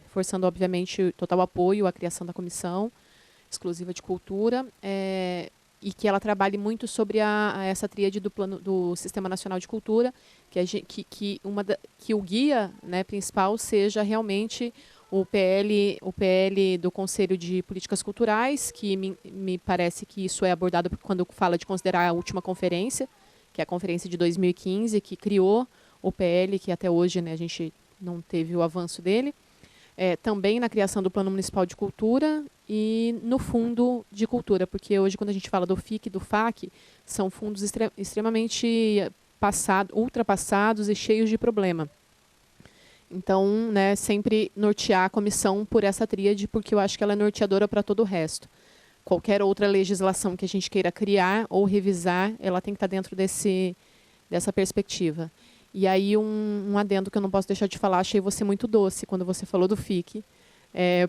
reforçando obviamente total apoio à criação da comissão exclusiva de cultura, e que ela trabalhe muito sobre essa tríade do Sistema Nacional de Cultura, que o guia, né, principal seja realmente o PL do Conselho de Políticas Culturais, que me parece que isso é abordado quando fala de considerar a última conferência, que é a conferência de 2015, que criou o PL, que até hoje, né, a gente não teve o avanço dele. Também na criação do Plano Municipal de Cultura e no Fundo de Cultura, porque hoje, quando a gente fala do FIC e do FAC, são fundos extremamente ultrapassados e cheios de problema. Então, né, sempre nortear a comissão por essa tríade, porque eu acho que ela é norteadora para todo o resto. Qualquer outra legislação que a gente queira criar ou revisar, ela tem que estar dentro dessa perspectiva. E aí, um adendo que eu não posso deixar de falar, achei você muito doce quando você falou do FIC,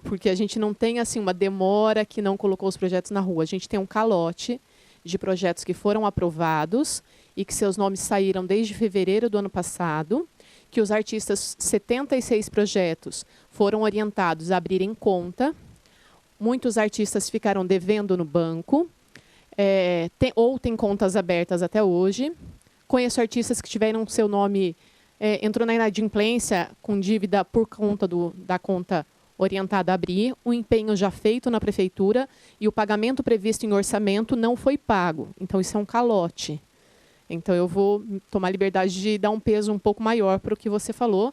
porque a gente não tem assim, uma demora que não colocou os projetos na rua. A gente tem um calote de projetos que foram aprovados e que seus nomes saíram desde fevereiro do ano passado, que os artistas, 76 projetos, foram orientados a abrirem conta. Muitos artistas ficaram devendo no banco, ou têm contas abertas até hoje. Conheço artistas que tiveram seu nome, entrou na inadimplência com dívida por conta da conta orientada a abrir, o empenho já feito na prefeitura e o pagamento previsto em orçamento não foi pago. Então, isso é um calote. Então, eu vou tomar a liberdade de dar um peso um pouco maior para o que você falou.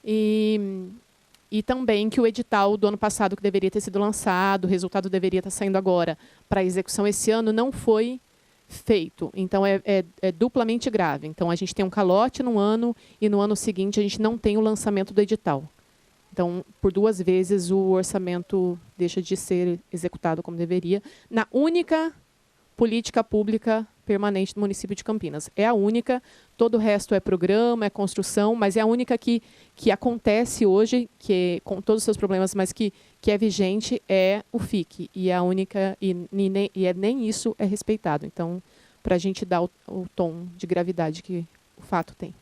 E também que o edital do ano passado, que deveria ter sido lançado, o resultado deveria estar saindo agora para execução esse ano, não foi feito. Então, é duplamente grave. Então, a gente tem um calote num ano e no ano seguinte a gente não tem o lançamento do edital. Então, por 2 vezes, o orçamento deixa de ser executado como deveria, na única política pública permanente do município de Campinas. É a única, todo o resto é programa, é construção, mas é a única que acontece hoje, que com todos os seus problemas, mas que é vigente, é o FIC. E é a única, nem isso é respeitado. Então, para a gente dar o tom de gravidade que o fato tem.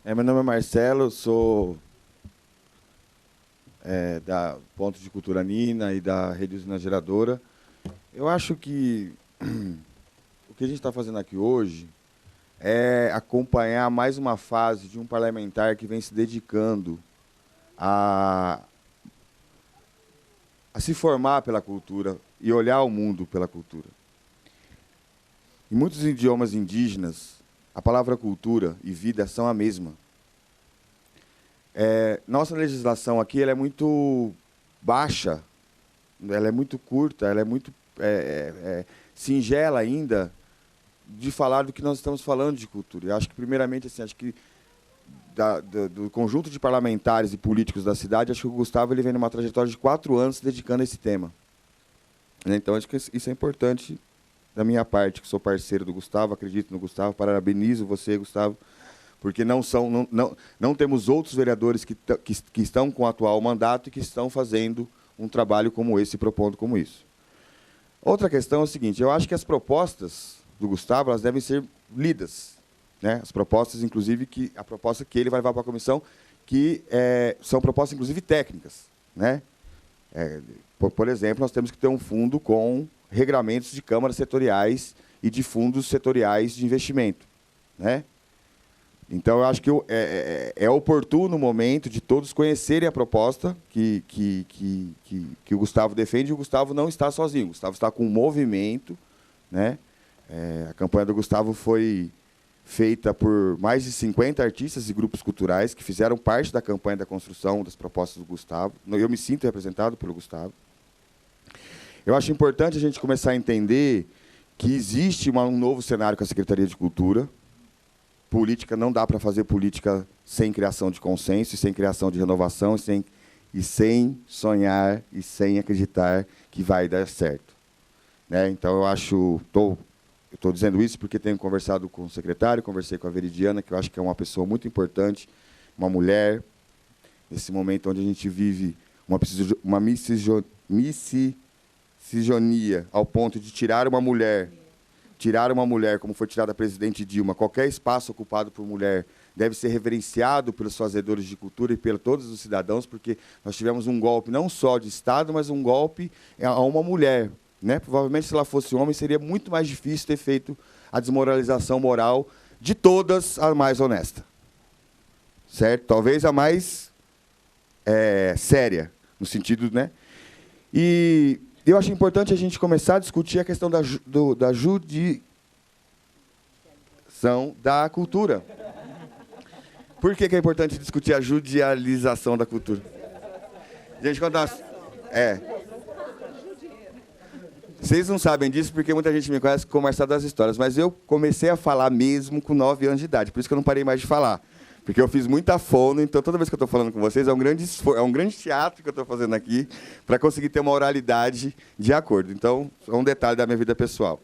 Meu nome é Marcelo, sou da Ponto de Cultura Nina e da Rede Usina Geradora. Eu acho que o que a gente está fazendo aqui hoje é acompanhar mais uma fase de um parlamentar que vem se dedicando a se formar pela cultura e olhar o mundo pela cultura. Em muitos idiomas indígenas, a palavra cultura e vida são a mesma. Nossa legislação aqui ela é muito baixa, ela é muito curta, ela é muito singela ainda de falar do que nós estamos falando de cultura. Eu acho que, primeiramente, assim, acho que do conjunto de parlamentares e políticos da cidade, acho que o Gustavo ele vem numa trajetória de 4 anos se dedicando a esse tema. Então, acho que isso é importante da minha parte, que sou parceiro do Gustavo, acredito no Gustavo, parabenizo você, Gustavo, porque não temos outros vereadores que estão com o atual mandato e que estão fazendo um trabalho como esse, propondo como isso. Outra questão é o seguinte, eu acho que as propostas do Gustavo, elas devem ser lidas, né? As propostas, inclusive, a proposta que ele vai levar para a comissão, que são propostas, inclusive, técnicas, né? Por exemplo, nós temos que ter um fundo com regramentos de câmaras setoriais e de fundos setoriais de investimento, né? Então, eu acho que é oportuno o momento de todos conhecerem a proposta que o Gustavo defende, e o Gustavo não está sozinho, o Gustavo está com um movimento, né? A campanha do Gustavo foi feita por mais de 50 artistas e grupos culturais que fizeram parte da campanha da construção das propostas do Gustavo. Eu me sinto representado pelo Gustavo. Eu acho importante a gente começar a entender que existe um novo cenário com a Secretaria de Cultura. Política, não dá para fazer política sem criação de consenso, sem criação de renovação, e sem sonhar e sem acreditar que vai dar certo, né? Então, eu acho... Estou dizendo isso porque tenho conversado com o secretário, conversei com a Veridiana, que eu acho que é uma pessoa muito importante, uma mulher, nesse momento onde a gente vive uma miscigenia, ao ponto de tirar uma mulher, como foi tirada a presidente Dilma, qualquer espaço ocupado por mulher deve ser reverenciado pelos fazedores de cultura e por todos os cidadãos, porque nós tivemos um golpe não só de Estado, mas um golpe a uma mulher, né? Provavelmente, se ela fosse homem, seria muito mais difícil ter feito a desmoralização moral de todas a mais honesta. Certo? Talvez a mais séria, no sentido, né? E eu acho importante a gente começar a discutir a questão da judiação da cultura. Por que é importante discutir a judicialização da cultura? Gente, quando nós... Vocês não sabem disso porque muita gente me conhece como Marcelo das Histórias, mas eu comecei a falar mesmo com 9 anos de idade, por isso que eu não parei mais de falar. Porque eu fiz muita fono, então toda vez que eu estou falando com vocês, é um grande teatro que eu estou fazendo aqui para conseguir ter uma oralidade de acordo. Então, é um detalhe da minha vida pessoal.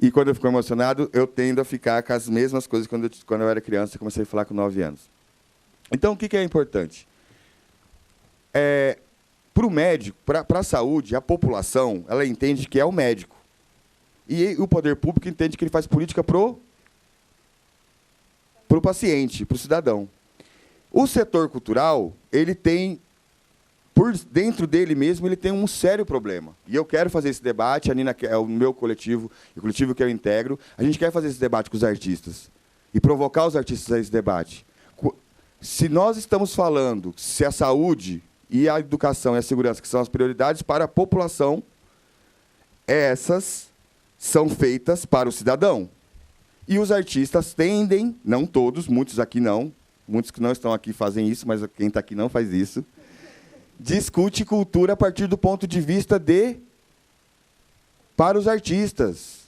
E quando eu fico emocionado, eu tendo a ficar com as mesmas coisas quando eu era criança e comecei a falar com 9 anos. Então, o que é importante? Para o médico, para a saúde, a população, ela entende que é o médico. E o poder público entende que ele faz política para o paciente, para o cidadão. O setor cultural, ele tem, por dentro dele mesmo, ele tem um sério problema. E eu quero fazer esse debate, a Nina é o meu coletivo, o coletivo que eu integro, a gente quer fazer esse debate com os artistas e provocar os artistas a esse debate. Se nós estamos falando, se a saúde e a educação e a segurança, que são as prioridades para a população, essas são feitas para o cidadão. E os artistas tendem, não todos, muitos aqui não, muitos que não estão aqui fazem isso, mas quem está aqui não faz isso, discute cultura a partir do ponto de vista para os artistas.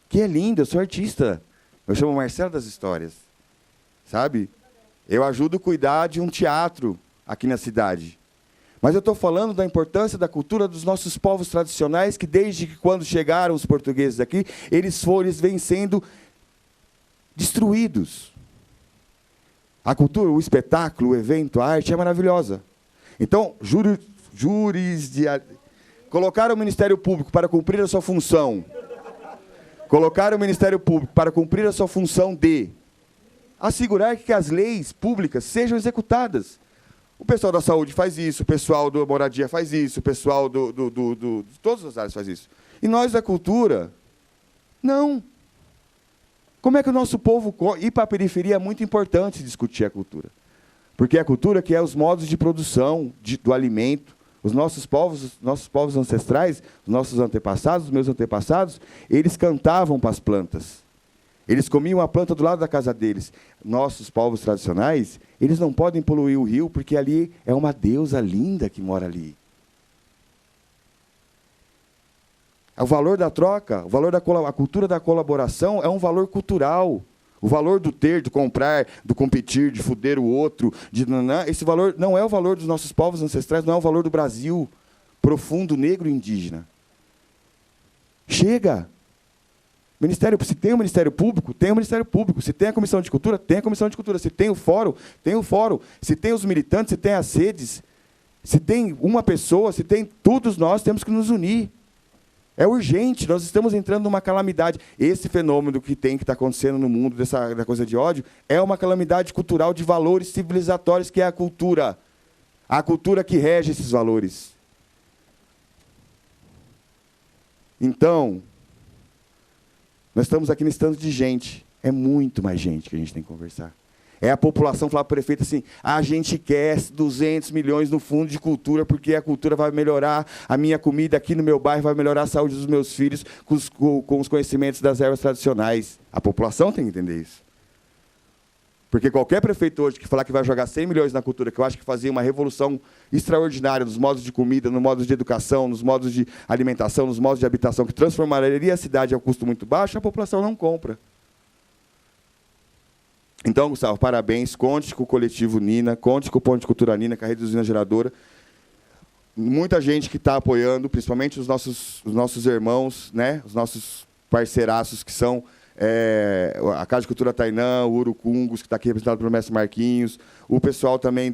Que é lindo, eu sou artista. Eu chamo Marcelo das Histórias. Sabe? Eu ajudo a cuidar de um teatro aqui na cidade. Mas eu estou falando da importância da cultura dos nossos povos tradicionais, que desde que quando chegaram os portugueses aqui, eles vêm sendo destruídos. A cultura, o espetáculo, o evento, a arte é maravilhosa. Então, colocar o Ministério Público para cumprir a sua função, colocar o Ministério Público para cumprir a sua função de assegurar que as leis públicas sejam executadas. O pessoal da saúde faz isso, o pessoal da moradia faz isso, o pessoal de todas as áreas faz isso. E nós da cultura, não. Como é que o nosso povo ir para a periferia é muito importante discutir a cultura. Porque é a cultura que é os modos de produção do alimento. Os nossos povos ancestrais, os nossos antepassados, os meus antepassados, eles cantavam para as plantas. Eles comiam a planta do lado da casa deles. Nossos povos tradicionais, eles não podem poluir o rio, porque ali é uma deusa linda que mora ali. O valor da troca, a cultura da colaboração é um valor cultural. O valor do ter, do comprar, do competir, de fuder o outro, esse valor não é o valor dos nossos povos ancestrais, não é o valor do Brasil profundo, negro e indígena. Chega! Ministério, se tem o Ministério Público, tem o Ministério Público. Se tem a Comissão de Cultura, tem a Comissão de Cultura. Se tem o Fórum, tem o Fórum. Se tem os militantes, se tem as sedes, se tem uma pessoa, se tem... Todos nós temos que nos unir. É urgente, nós estamos entrando numa calamidade. Esse fenômeno que está acontecendo no mundo, da coisa de ódio, é uma calamidade cultural de valores civilizatórios, que é a cultura. A cultura que rege esses valores. Então, nós estamos aqui nesse tanto de gente. É muito mais gente que a gente tem que conversar. É a população falar para o prefeito assim, a gente quer 200 milhões no fundo de cultura, porque a cultura vai melhorar a minha comida aqui no meu bairro, vai melhorar a saúde dos meus filhos com os conhecimentos das ervas tradicionais. A população tem que entender isso. Porque qualquer prefeito hoje que falar que vai jogar 100 milhões na cultura, que eu acho que fazia uma revolução extraordinária nos modos de comida, nos modos de educação, nos modos de alimentação, nos modos de habitação, que transformaria a cidade a um custo muito baixo, a população não compra. Então, Gustavo, parabéns. Conte com o coletivo Nina, conte com o Ponto de Cultura Nina, com a Rede Usina Geradora. Muita gente que está apoiando, principalmente os nossos irmãos, né? Os nossos parceiraços, que são a Casa de Cultura Tainã, o Urucungos, que está aqui representado pelo mestre Marquinhos, o pessoal também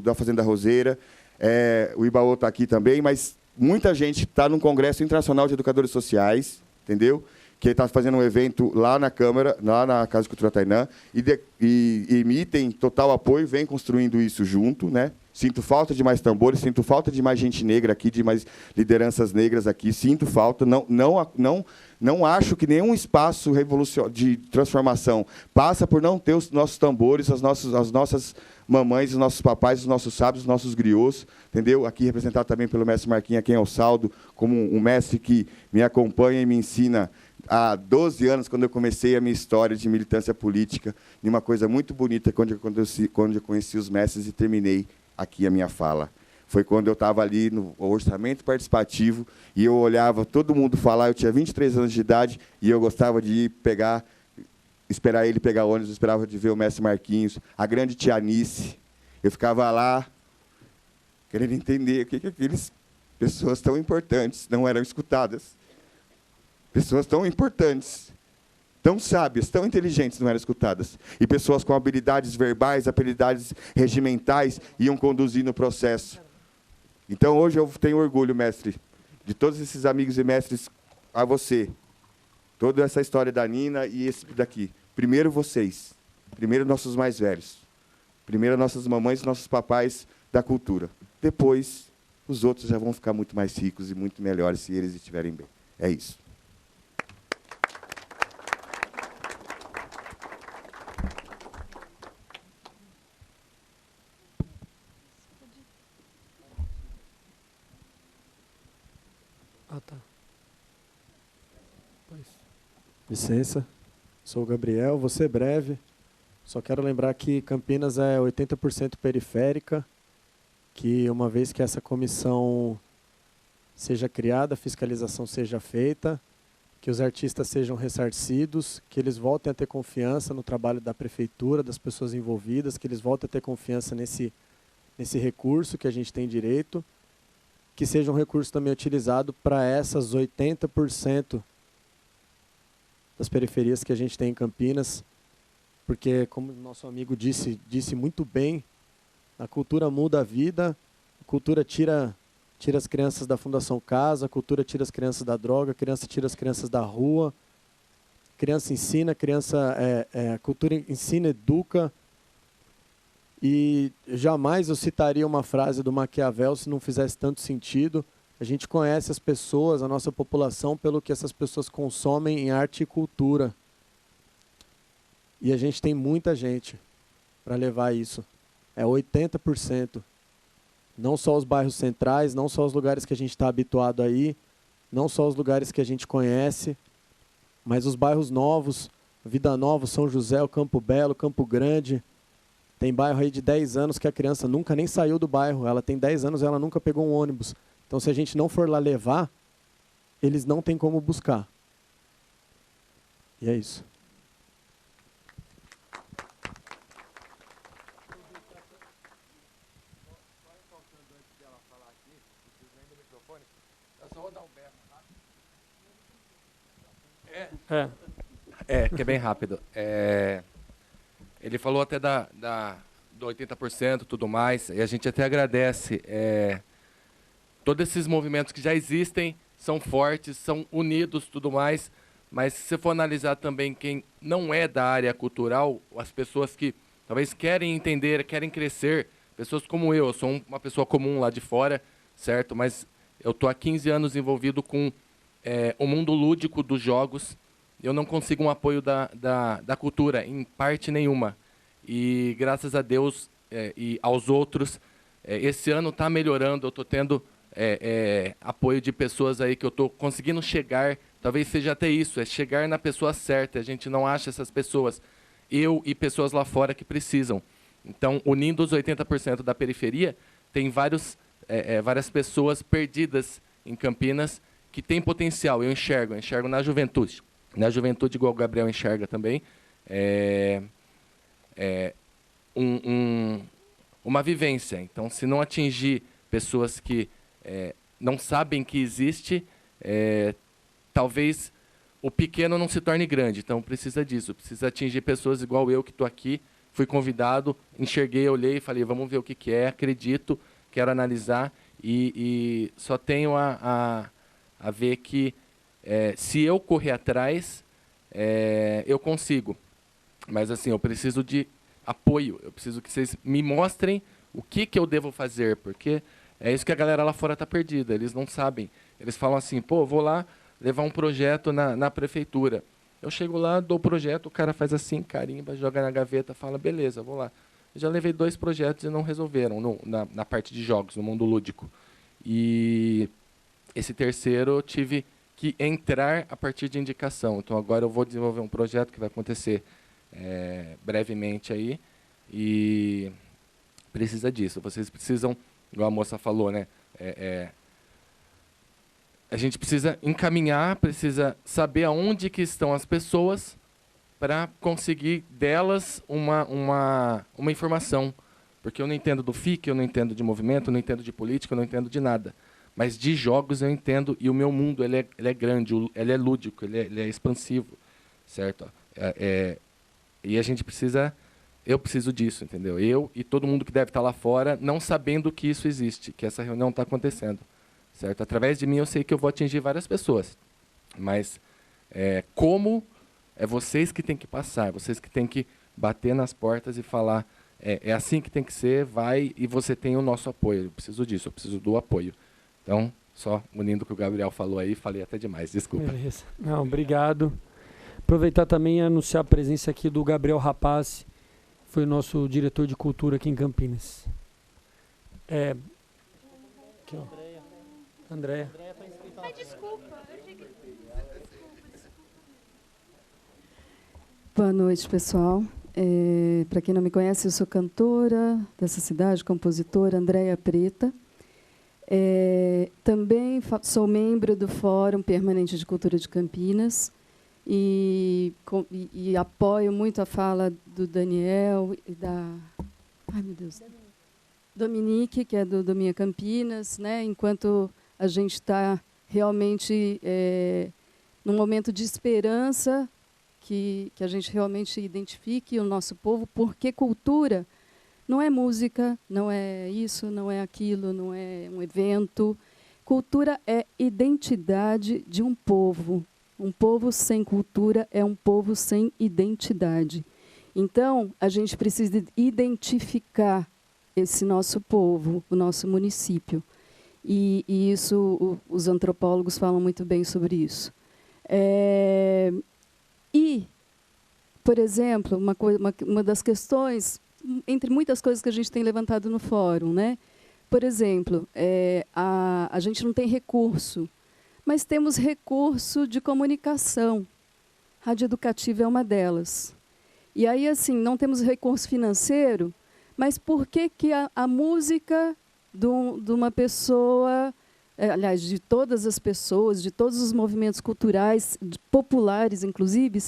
da Fazenda Roseira, o Ibaô está aqui também, mas muita gente está num Congresso Internacional de Educadores Sociais, entendeu? Que está fazendo um evento lá na Câmara, lá na Casa de Cultura Tainã, e emitem total apoio, vem construindo isso junto, né? Sinto falta de mais tambores, sinto falta de mais gente negra aqui, de mais lideranças negras aqui, sinto falta, não acho que nenhum espaço de transformação passa por não ter os nossos tambores, as nossas mamães, os nossos papais, os nossos sábios, os nossos griots, entendeu? Aqui representado também pelo mestre Marquinhos, a quem é o Saldo, como um mestre que me acompanha e me ensina há 12 anos, quando eu comecei a minha história de militância política, e uma coisa muito bonita, quando eu conheci os mestres e terminei aqui a minha fala. Foi quando eu estava ali no orçamento participativo e eu olhava todo mundo falar, eu tinha 23 anos de idade e eu gostava de ir esperar ele pegar ônibus, eu esperava de ver o mestre Marquinhos, a grande tia Anice. Eu ficava lá querendo entender o que aquelas pessoas tão importantes não eram escutadas. Pessoas tão importantes, tão sábias, tão inteligentes não eram escutadas. E pessoas com habilidades verbais, habilidades regimentais, iam conduzindo o processo. Então, hoje eu tenho orgulho, mestre, de todos esses amigos e mestres, a você. Toda essa história da Nina e esse daqui. Primeiro vocês. Primeiro nossos mais velhos. Primeiro nossas mamães e nossos papais da cultura. Depois, os outros já vão ficar muito mais ricos e muito melhores se eles estiverem bem. É isso. Tá. Pois. Licença, sou o Gabriel, vou ser breve. Só quero lembrar que Campinas é 80% periférica, que uma vez que essa comissão seja criada, a fiscalização seja feita, que os artistas sejam ressarcidos, que eles voltem a ter confiança no trabalho da prefeitura, das pessoas envolvidas, que eles voltem a ter confiança nesse recurso que a gente tem direito, que seja um recurso também utilizado para essas 80% das periferias que a gente tem em Campinas, porque, como o nosso amigo disse muito bem, a cultura muda a vida, a cultura tira as crianças da Fundação Casa, a cultura tira as crianças da droga, a criança tira as crianças da rua, a criança ensina, a cultura ensina, educa. E jamais eu citaria uma frase do Maquiavel se não fizesse tanto sentido. A gente conhece as pessoas, a nossa população, pelo que essas pessoas consomem em arte e cultura. E a gente tem muita gente para levar isso. É 80%. Não só os bairros centrais, não só os lugares que a gente está habituado aí, não só os lugares que a gente conhece, mas os bairros novos, Vida Nova, São José, o Campo Belo, Campo Grande. Tem bairro aí de 10 anos que a criança nunca nem saiu do bairro. Ela tem 10 anos e ela nunca pegou um ônibus. Então, se a gente não for lá levar, eles não têm como buscar. E é isso. Eu só vou dar um berro, tá? Que é bem rápido. Ele falou até do 80% e tudo mais, e a gente até agradece. Todos esses movimentos que já existem são fortes, são unidos tudo mais, mas se você for analisar também quem não é da área cultural, as pessoas que talvez querem entender, querem crescer, pessoas como eu sou uma pessoa comum lá de fora, certo? Mas eu estou há 15 anos envolvido com o mundo lúdico dos jogos. Eu não consigo um apoio da cultura, em parte nenhuma. E graças a Deus e aos outros, esse ano está melhorando, eu estou tendo apoio de pessoas aí que eu estou conseguindo chegar, talvez seja até isso, chegar na pessoa certa. A gente não acha essas pessoas, eu e pessoas lá fora que precisam. Então, unindo os 80% da periferia, tem várias pessoas perdidas em Campinas que têm potencial. Eu enxergo na juventude. Na juventude, igual o Gabriel enxerga também, uma vivência. Então, se não atingir pessoas que não sabem que existe, talvez o pequeno não se torne grande. Então, precisa disso. Precisa atingir pessoas igual eu, que estou aqui, fui convidado, enxerguei, olhei e falei, vamos ver o que é, acredito, quero analisar, e só tenho a ver que se eu correr atrás, eu consigo. Mas assim, eu preciso de apoio, eu preciso que vocês me mostrem o que eu devo fazer, porque é isso que a galera lá fora está perdida, eles não sabem. Eles falam assim, pô, vou lá levar um projeto na prefeitura. Eu chego lá, dou o projeto, o cara faz assim, carimba, joga na gaveta, fala, beleza, vou lá. Eu já levei 2 projetos e não resolveram na parte de jogos, no mundo lúdico. E esse terceiro eu tive que entrar a partir de indicação. Então agora eu vou desenvolver um projeto que vai acontecer brevemente aí. E precisa disso. Vocês precisam, igual a moça falou, né? A gente precisa encaminhar, precisa saber aonde que estão as pessoas para conseguir delas uma informação. Porque eu não entendo do FIC, eu não entendo de movimento, eu não entendo de política, eu não entendo de nada. Mas de jogos eu entendo, e o meu mundo ele é grande, ele é lúdico, ele é expansivo, certo? E a gente precisa, eu preciso disso, entendeu? Eu e todo mundo que deve estar lá fora, não sabendo que isso existe, que essa reunião está acontecendo, certo? Através de mim eu sei que eu vou atingir várias pessoas, mas como é vocês que têm que passar, vocês que têm que bater nas portas e falar, é assim que tem que ser, vai, e você tem o nosso apoio. Eu preciso disso, eu preciso do apoio. Então, só unindo o que o Gabriel falou aí, falei até demais, desculpa. Beleza. Não, obrigado. Aproveitar também e anunciar a presença aqui do Gabriel Rapazzi, foi o nosso diretor de cultura aqui em Campinas. Aqui, ó. Andréia. Desculpa. Boa noite, pessoal. Para quem não me conhece, eu sou cantora dessa cidade, compositora, Andréia Preta. Também sou membro do Fórum Permanente de Cultura de Campinas e apoio muito a fala do Daniel e da Dominique, que é do Minha Campinas, né? Enquanto a gente está realmente num momento de esperança, que a gente realmente identifique o nosso povo, porque cultura não é música, não é isso, não é aquilo, não é um evento. Cultura é identidade de um povo. Um povo sem cultura é um povo sem identidade. Então, a gente precisa identificar esse nosso povo, o nosso município. E isso, os antropólogos falam muito bem sobre isso. E, por exemplo, uma das questões, entre muitas coisas que a gente tem levantado no fórum, né? Por exemplo, a gente não tem recurso, mas temos recurso de comunicação. Rádio Educativa é uma delas. E aí, assim, não temos recurso financeiro, mas por que a música de uma pessoa, aliás, de todas as pessoas, de todos os movimentos culturais, populares, inclusive,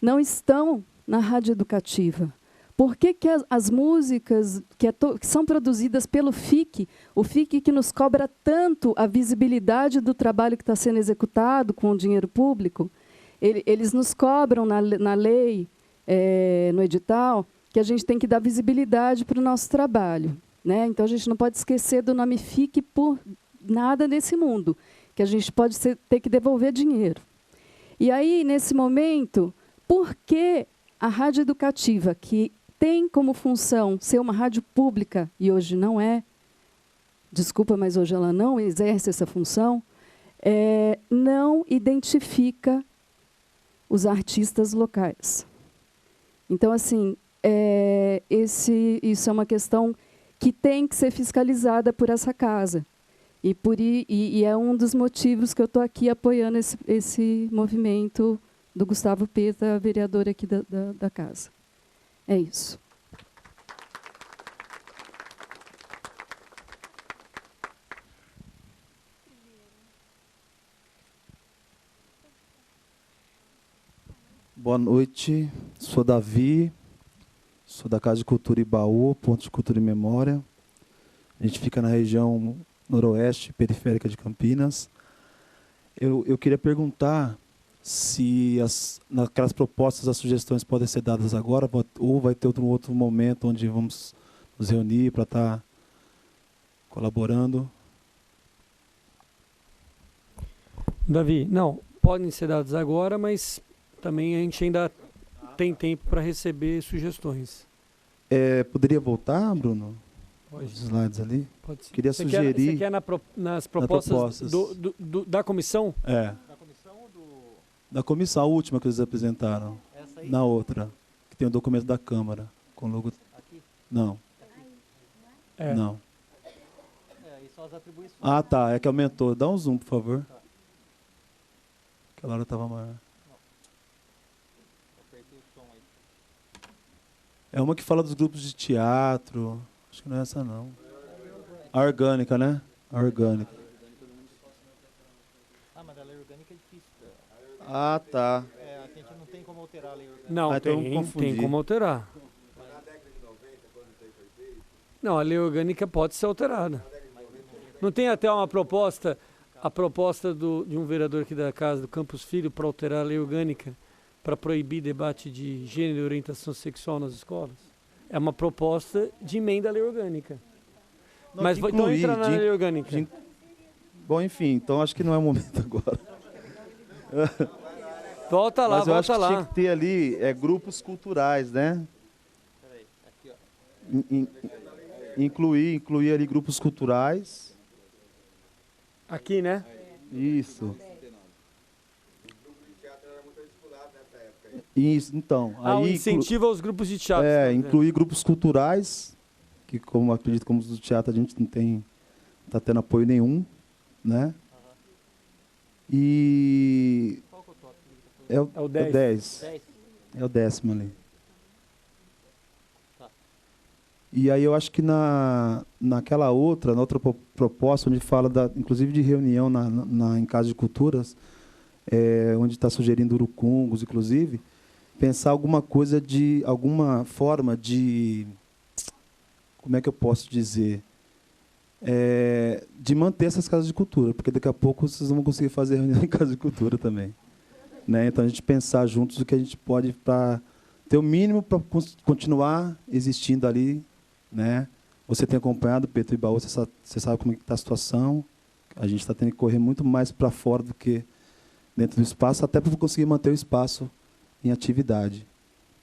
não estão na Rádio Educativa? Por que as músicas que são produzidas pelo FIC, o FIC que nos cobra tanto a visibilidade do trabalho que está sendo executado com o dinheiro público, eles nos cobram na lei, no edital, que a gente tem que dar visibilidade para o nosso trabalho, né? Então, a gente não pode esquecer do nome FIC por nada nesse mundo, que a gente pode ter que devolver dinheiro. E aí, nesse momento, por que a rádio educativa, que tem como função ser uma rádio pública, e hoje não é, desculpa, mas hoje ela não exerce essa função, não identifica os artistas locais? Então, assim, isso é uma questão que tem que ser fiscalizada por essa casa. E é um dos motivos que eu estou aqui apoiando esse movimento do Gustavo Peta, vereador aqui da casa. É isso. Boa noite, sou Davi, sou da Casa de Cultura Ibaú, Ponto de Cultura e Memória. A gente fica na região noroeste, periférica de Campinas. Eu queria perguntar se naquelas propostas, as sugestões podem ser dadas agora, ou vai ter outro momento onde vamos nos reunir para estar colaborando. Davi, não, podem ser dadas agora, mas também a gente ainda tem tempo para receber sugestões. Poderia voltar, Bruno? Pode. Os slides ali? Pode ser. Queria sugerir... Você quer nas propostas da comissão? Da comissão ou da comissão, a última que eles apresentaram. Essa aí? Na outra, que tem o documento da Câmara, com logo... Aqui? Não. Não. Aí são as atribuições. Ah, tá, é que aumentou. Dá um zoom, por favor. Tá. Aquela hora estava maior. É uma que fala dos grupos de teatro. Acho que não é essa, não. A orgânica, né? A orgânica. Ah, mas a lei orgânica é difícil. Ah, tá. A gente não tem como alterar a lei orgânica. Não, então tem como alterar. Não, a lei orgânica pode ser alterada. Não tem até uma proposta, a proposta de um vereador aqui da casa, do Campos Filho, para alterar a lei orgânica, para proibir debate de gênero e orientação sexual nas escolas? É uma proposta de emenda à lei orgânica. Não, mas então entra na lei orgânica. Bom, enfim, então acho que não é o momento agora. Volta lá, mas eu volta acho que lá. tinha que ter ali grupos culturais, né? Peraí, aqui, ó. Incluir ali grupos culturais. Aqui, né? Isso. Isso, então. O incentivo aos grupos de teatro. Incluir grupos culturais, que como acredito como do teatro a gente não está tendo apoio nenhum, né? E Qual que é o tópico? É o 10. 10. É o 10º ali. Tá. E aí eu acho que na outra proposta, onde fala inclusive de reunião em Casa de Culturas, onde está sugerindo urucungos, inclusive, pensar alguma forma de, como é que eu posso dizer, de manter essas casas de cultura, porque daqui a pouco vocês vão conseguir fazer reunião em Casa de Cultura também. Né? Então, a gente pensar juntos o que a gente pode para ter o mínimo para continuar existindo ali. Né? Você tem acompanhado, Pedro Ibaú, você sabe como está a situação. A gente está tendo que correr muito mais para fora do que dentro do espaço, até para conseguir manter o espaço em atividade.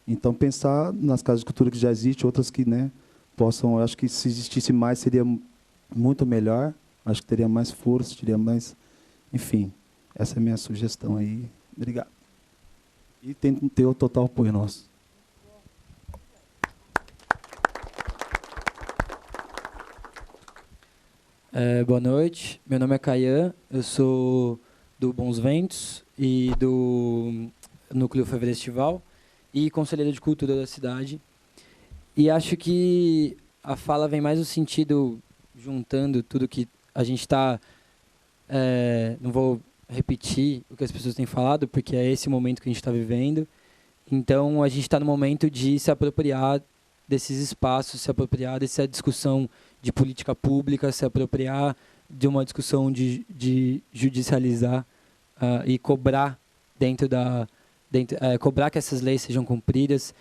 Então, pensar nas casas de cultura que já existem, outras que possam, eu acho que se existisse mais seria muito melhor, acho que teria mais força, teria mais... Enfim, essa é a minha sugestão aí. Obrigado. E tem que ter o total apoio nosso. Boa noite, meu nome é Caian, eu sou do Bons Ventos e do Núcleo Festival e conselheiro de cultura da cidade. E acho que a fala vem mais no sentido, juntando tudo que a gente está... não vou repetir o que as pessoas têm falado, porque é esse momento que a gente está vivendo. Então, a gente está no momento de se apropriar desses espaços, se apropriar dessa discussão de política pública, se apropriar de uma discussão de judicializar e cobrar cobrar que essas leis sejam cumpridas.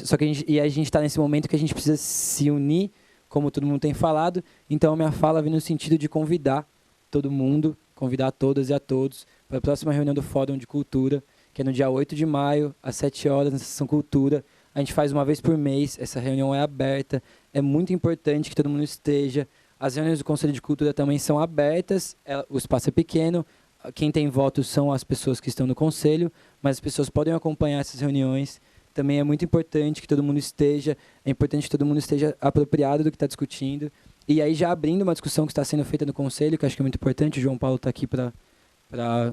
Só que a gente está nesse momento que a gente precisa se unir, como todo mundo tem falado. Então, a minha fala vem no sentido de convidar todo mundo, convidar todas e a todos para a próxima reunião do Fórum de Cultura, que é no dia 8 de maio, às 7 horas, na Seção Cultura. A gente faz uma vez por mês, essa reunião é aberta, é muito importante que todo mundo esteja. As reuniões do Conselho de Cultura também são abertas, o espaço é pequeno, quem tem votos são as pessoas que estão no Conselho, mas as pessoas podem acompanhar essas reuniões. Também é muito importante que todo mundo esteja, é importante que todo mundo esteja apropriado do que está discutindo. E aí, já abrindo uma discussão que está sendo feita no Conselho, que acho que é muito importante, o João Paulo está aqui para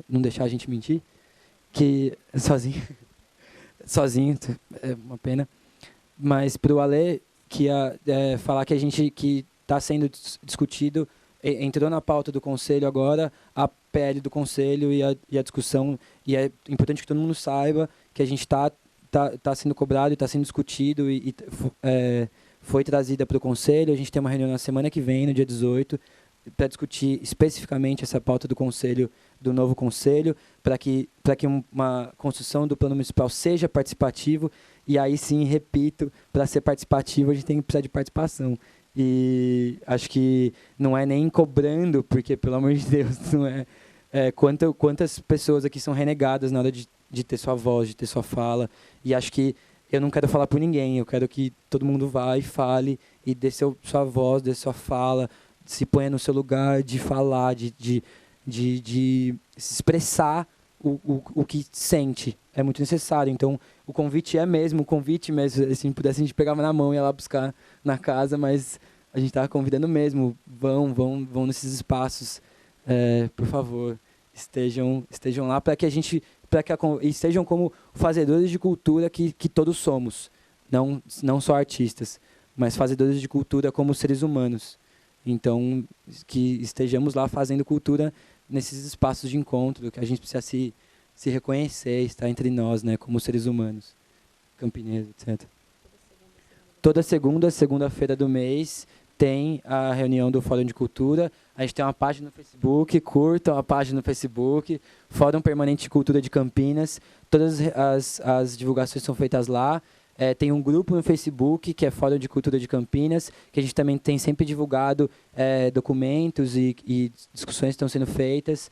não deixar a gente mentir, que sozinho, é uma pena. Mas para o Alê, que falar que está sendo discutido, entrou na pauta do Conselho agora, a PL do Conselho e a discussão, e é importante que todo mundo saiba que a gente está sendo cobrado e está sendo discutido e foi trazida para o Conselho. A gente tem uma reunião na semana que vem, no dia 18, para discutir especificamente essa pauta do Conselho, do novo Conselho, para que uma construção do plano municipal seja participativo. E aí sim, repito, para ser participativo a gente tem que precisar de participação. E acho que não é nem cobrando, porque, pelo amor de Deus, não é quantas pessoas aqui são renegadas na hora de ter sua voz, de ter sua fala. E acho que eu não quero falar por ninguém, eu quero que todo mundo vá e fale e dê sua voz, dê sua fala, se ponha no seu lugar de falar, de se expressar o que sente. É muito necessário. Então, o convite mesmo, se pudesse a gente pegava na mão e ia lá buscar na casa, mas a gente estava convidando mesmo. Vão nesses espaços, por favor, estejam lá para que e sejam como fazedores de cultura que todos somos, não só artistas, mas fazedores de cultura como seres humanos. Então, que estejamos lá fazendo cultura nesses espaços de encontro, que a gente precisa se reconhecer, estar entre nós, né, como seres humanos, campineiros, etc. Toda segunda-feira do mês, tem a reunião do Fórum de Cultura. A gente tem uma página no Facebook, curtam a página no Facebook, Fórum Permanente de Cultura de Campinas. Todas as divulgações são feitas lá. Tem um grupo no Facebook, que é Fórum de Cultura de Campinas, que a gente também tem sempre divulgado documentos e discussões que estão sendo feitas.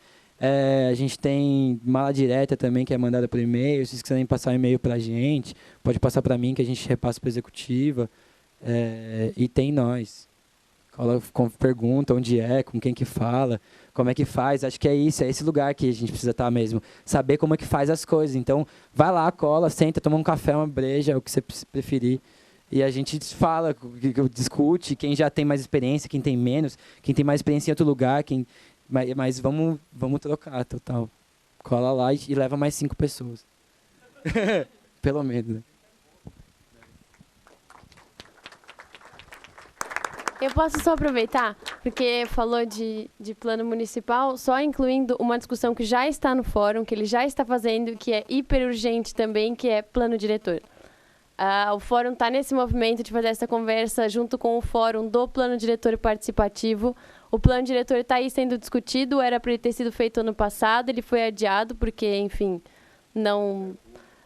A gente tem mala direta também, que é mandada por e-mail. Se vocês quiserem passar e-mail para a gente, pode passar para mim, que a gente repassa para a executiva. E tem nós. Pergunta onde com quem que fala, como é que faz. Acho que é esse lugar que a gente precisa estar mesmo. Saber como é que faz as coisas. Então, vai lá, cola, senta, toma um café, uma breja, o que você preferir. E a gente fala, discute, quem já tem mais experiência, quem tem menos, quem tem mais experiência em outro lugar, mas vamos trocar, total. Cola lá e leva mais 5 pessoas. Pelo menos, né? Eu posso só aproveitar, porque falou de plano municipal, só incluindo uma discussão que já está no fórum, que ele já está fazendo, que é hiper urgente também, que é plano diretor. O fórum está nesse movimento de fazer essa conversa junto com o fórum do plano diretor participativo. O plano diretor está aí sendo discutido, era para ele ter sido feito ano passado, ele foi adiado porque, enfim,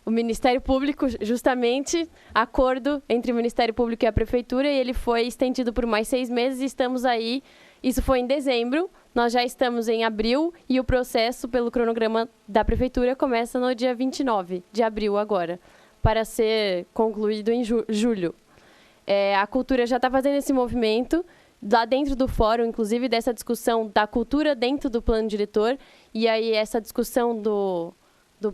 o Ministério Público, justamente, acordo entre o Ministério Público e a Prefeitura, e ele foi estendido por mais 6 meses, e estamos aí, isso foi em dezembro, nós já estamos em abril, e o processo pelo cronograma da Prefeitura começa no dia 29 de abril agora, para ser concluído em julho. A cultura já está fazendo esse movimento, lá dentro do fórum, inclusive, dessa discussão da cultura dentro do plano diretor, e aí essa discussão do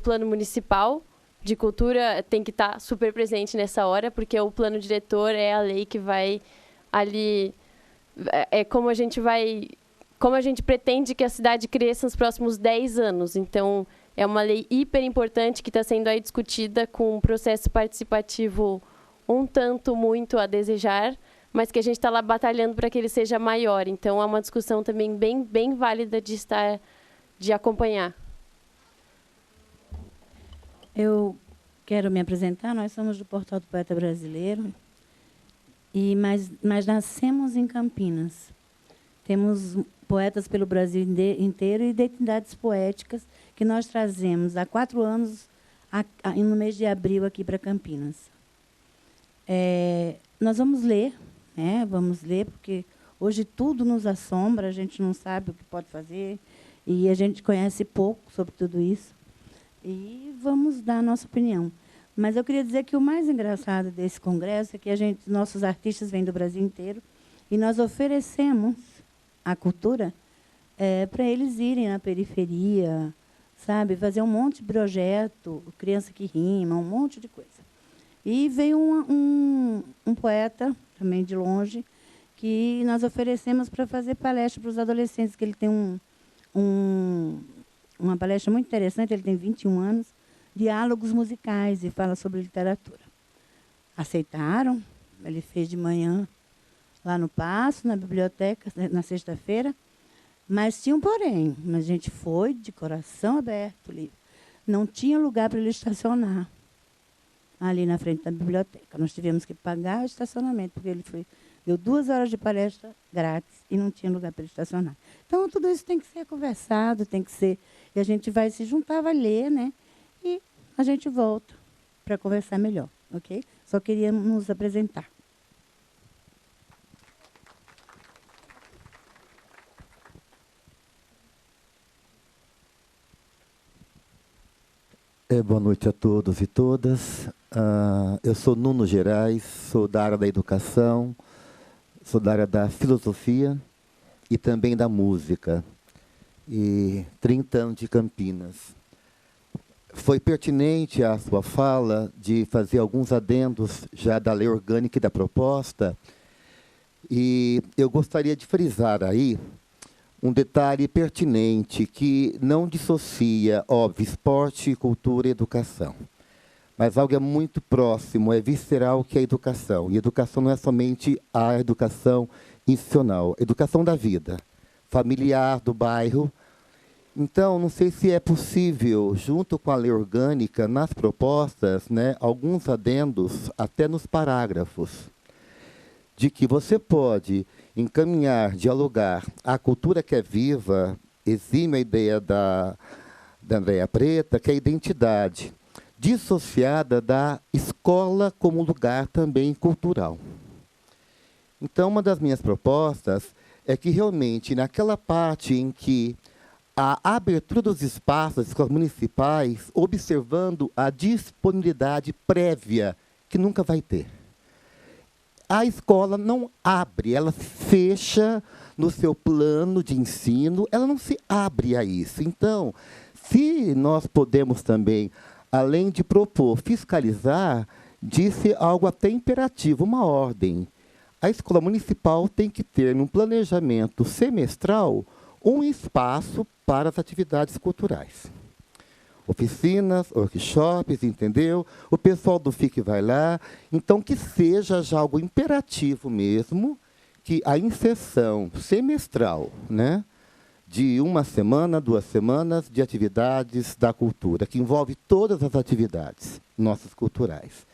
plano municipal de cultura tem que estar super presente nessa hora, porque o plano diretor é a lei que vai ali, como a gente pretende que a cidade cresça nos próximos 10 anos. Então, é uma lei hiper importante que está sendo aí discutida com um processo participativo um tanto muito a desejar, mas que a gente está lá batalhando para que ele seja maior. Então, é uma discussão também bem válida de acompanhar. Eu quero me apresentar. Nós somos do Portal do Poeta Brasileiro, mas nascemos em Campinas. Temos poetas pelo Brasil inteiro e identidades poéticas que nós trazemos há 4 anos, no mês de abril, aqui para Campinas. Nós vamos ler, né? Vamos ler, porque hoje tudo nos assombra, a gente não sabe o que pode fazer, e a gente conhece pouco sobre tudo isso. E vamos dar a nossa opinião. Mas eu queria dizer que o mais engraçado desse congresso é que nossos artistas vêm do Brasil inteiro e nós oferecemos a cultura para eles irem na periferia, sabe, fazer um monte de projeto, criança que rima, um monte de coisa. E veio um poeta, também de longe, que nós oferecemos para fazer palestra para os adolescentes, que ele tem uma palestra muito interessante, ele tem 21 anos, diálogos musicais, e fala sobre literatura. Aceitaram, ele fez de manhã lá no Paço, na biblioteca, na sexta-feira, mas tinha um porém, mas a gente foi de coração aberto, livre. Não tinha lugar para ele estacionar ali na frente da biblioteca. Nós tivemos que pagar o estacionamento, porque ele deu 2 horas de palestra grátis e não tinha lugar para ele estacionar. Então, tudo isso tem que ser conversado, tem que ser... E a gente vai se juntar, vai ler, né? E a gente volta para conversar melhor, ok? Só queria nos apresentar. Boa noite a todos e todas. Eu sou Nuno Gerais, sou da área da educação, sou da área da filosofia e também da música. E 30 anos de Campinas. Foi pertinente a sua fala de fazer alguns adendos já da lei orgânica e da proposta. E eu gostaria de frisar aí um detalhe pertinente que não dissocia, óbvio, esporte, cultura e educação. Mas algo é muito próximo, é visceral, que é a educação. E educação não é somente a educação institucional, educação da vida, familiar, do bairro. Então, não sei se é possível, junto com a lei orgânica, nas propostas, né, alguns adendos, até nos parágrafos, de que você pode encaminhar, dialogar a cultura que é viva, exime a ideia da Andréa Preta, que é a identidade, dissociada da escola como lugar também cultural. Então, uma das minhas propostas é que realmente, naquela parte em que a abertura dos espaços das escolas municipais, observando a disponibilidade prévia, que nunca vai ter. A escola não abre, ela fecha no seu plano de ensino, ela não se abre a isso. Então, se nós podemos também, além de propor, fiscalizar, disse algo até imperativo, uma ordem. A escola municipal tem que ter, num planejamento semestral, um espaço para as atividades culturais. Oficinas, workshops, entendeu? O pessoal do FIC vai lá. Então, que seja já algo imperativo mesmo, que a inserção semestral, né, de 1 semana, 2 semanas de atividades da cultura, que envolve todas as atividades nossas culturais.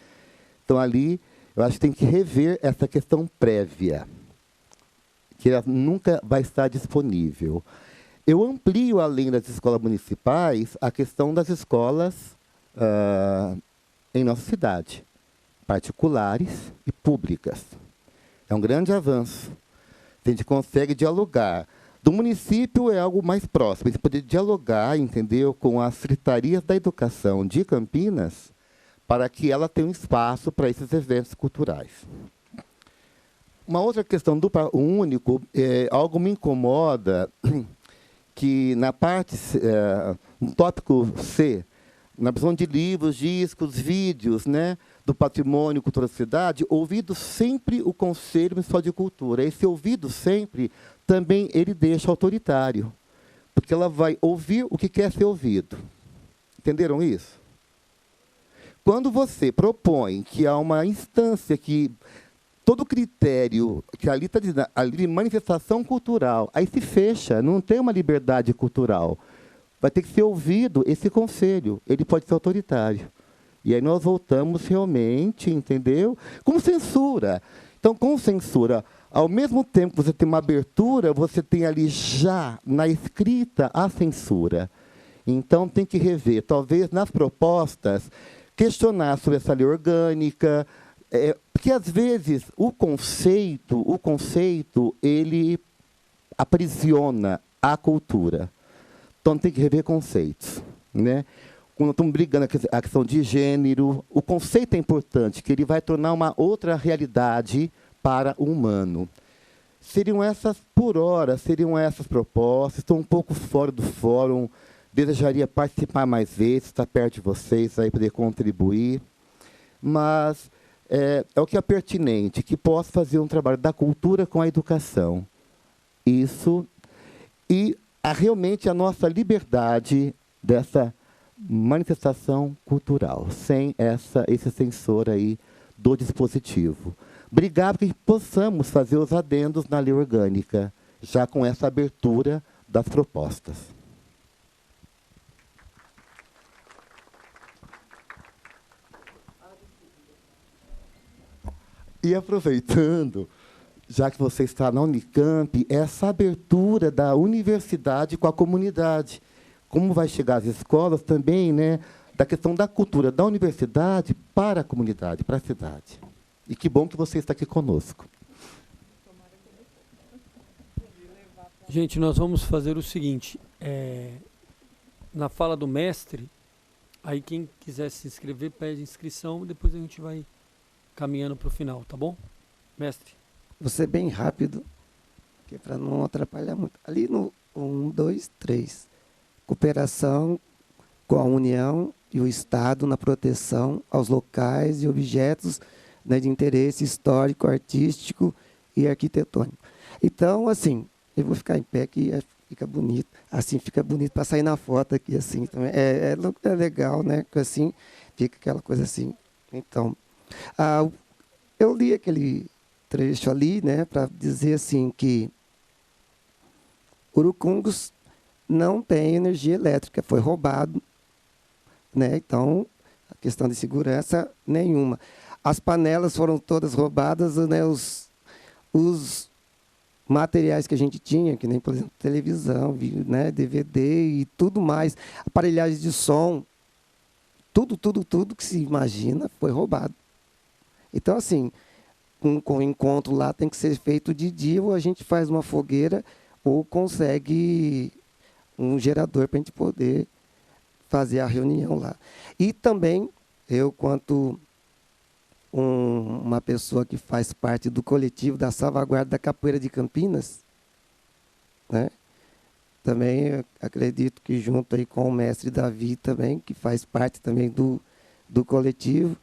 Então, ali, eu acho que tem que rever essa questão prévia, que ela nunca vai estar disponível. Eu amplio, além das escolas municipais, a questão das escolas em nossa cidade, particulares e públicas. É um grande avanço. A gente consegue dialogar. Do município é algo mais próximo, a gente poder dialogar, entendeu, com as secretarias da educação de Campinas, para que ela tenha um espaço para esses eventos culturais. Uma outra questão do único, algo me incomoda, que na parte, no tópico C, na visão de livros, discos, vídeos, né, do patrimônio cultural da cidade, ouvido sempre o Conselho Municipal de Cultura. Esse ouvido sempre, também ele deixa autoritário, porque ela vai ouvir o que quer ser ouvido. Entenderam isso? Quando você propõe que há uma instância que todo critério que ali está de manifestação cultural, aí se fecha, não tem uma liberdade cultural. Vai ter que ser ouvido esse conselho, ele pode ser autoritário. E aí nós voltamos realmente, entendeu? Com censura. Então, com censura, ao mesmo tempo que você tem uma abertura, você tem ali já, na escrita, a censura. Então, tem que rever, talvez nas propostas, questionar sobre essa lei orgânica, porque, às vezes, o conceito, ele aprisiona a cultura. Então, tem que rever conceitos, né? Quando estamos brigando a questão de gênero, o conceito é importante, que ele vai tornar uma outra realidade para o humano. Seriam essas, por hora, seriam essas propostas. Estou um pouco fora do fórum, desejaria participar mais vezes, estar perto de vocês, aí poder contribuir. Mas é o que é pertinente, que possa fazer um trabalho da cultura com a educação. Isso, e realmente a nossa liberdade dessa manifestação cultural, sem esse sensor aí do dispositivo. Brigar para que possamos fazer os adendos na lei orgânica, já com essa abertura das propostas. E aproveitando, já que você está na Unicamp, essa abertura da universidade com a comunidade. Como vai chegar às escolas também, né, da questão da cultura da universidade para a comunidade, para a cidade. E que bom que você está aqui conosco. Gente, nós vamos fazer o seguinte, na fala do mestre, aí quem quiser se inscrever, pede inscrição, depois a gente vai caminhando para o final, tá bom? Mestre. Vou ser bem rápido, que é para não atrapalhar muito. Ali no 1, 2, 3, cooperação com a União e o Estado na proteção aos locais e objetos, né, de interesse histórico, artístico e arquitetônico. Então, assim, eu vou ficar em pé que fica bonito. Assim, fica bonito para sair na foto aqui, assim, também. É legal, né? Porque assim, fica aquela coisa assim. Então, eu li aquele trecho ali, né, para dizer assim que Urucungos não tem energia elétrica, foi roubado, né? Então, a questão de segurança nenhuma. As panelas foram todas roubadas, né? Os materiais que a gente tinha, que nem, por exemplo, televisão, né? DVD e tudo mais, aparelhagem de som, tudo que se imagina foi roubado. Então, assim, com o encontro lá tem que ser feito de dia, ou a gente faz uma fogueira, ou consegue um gerador para a gente poder fazer a reunião lá. E também, eu, quanto uma pessoa que faz parte do coletivo da salvaguarda da capoeira de Campinas, né? Também acredito que junto aí com o mestre Davi também, que faz parte também do coletivo,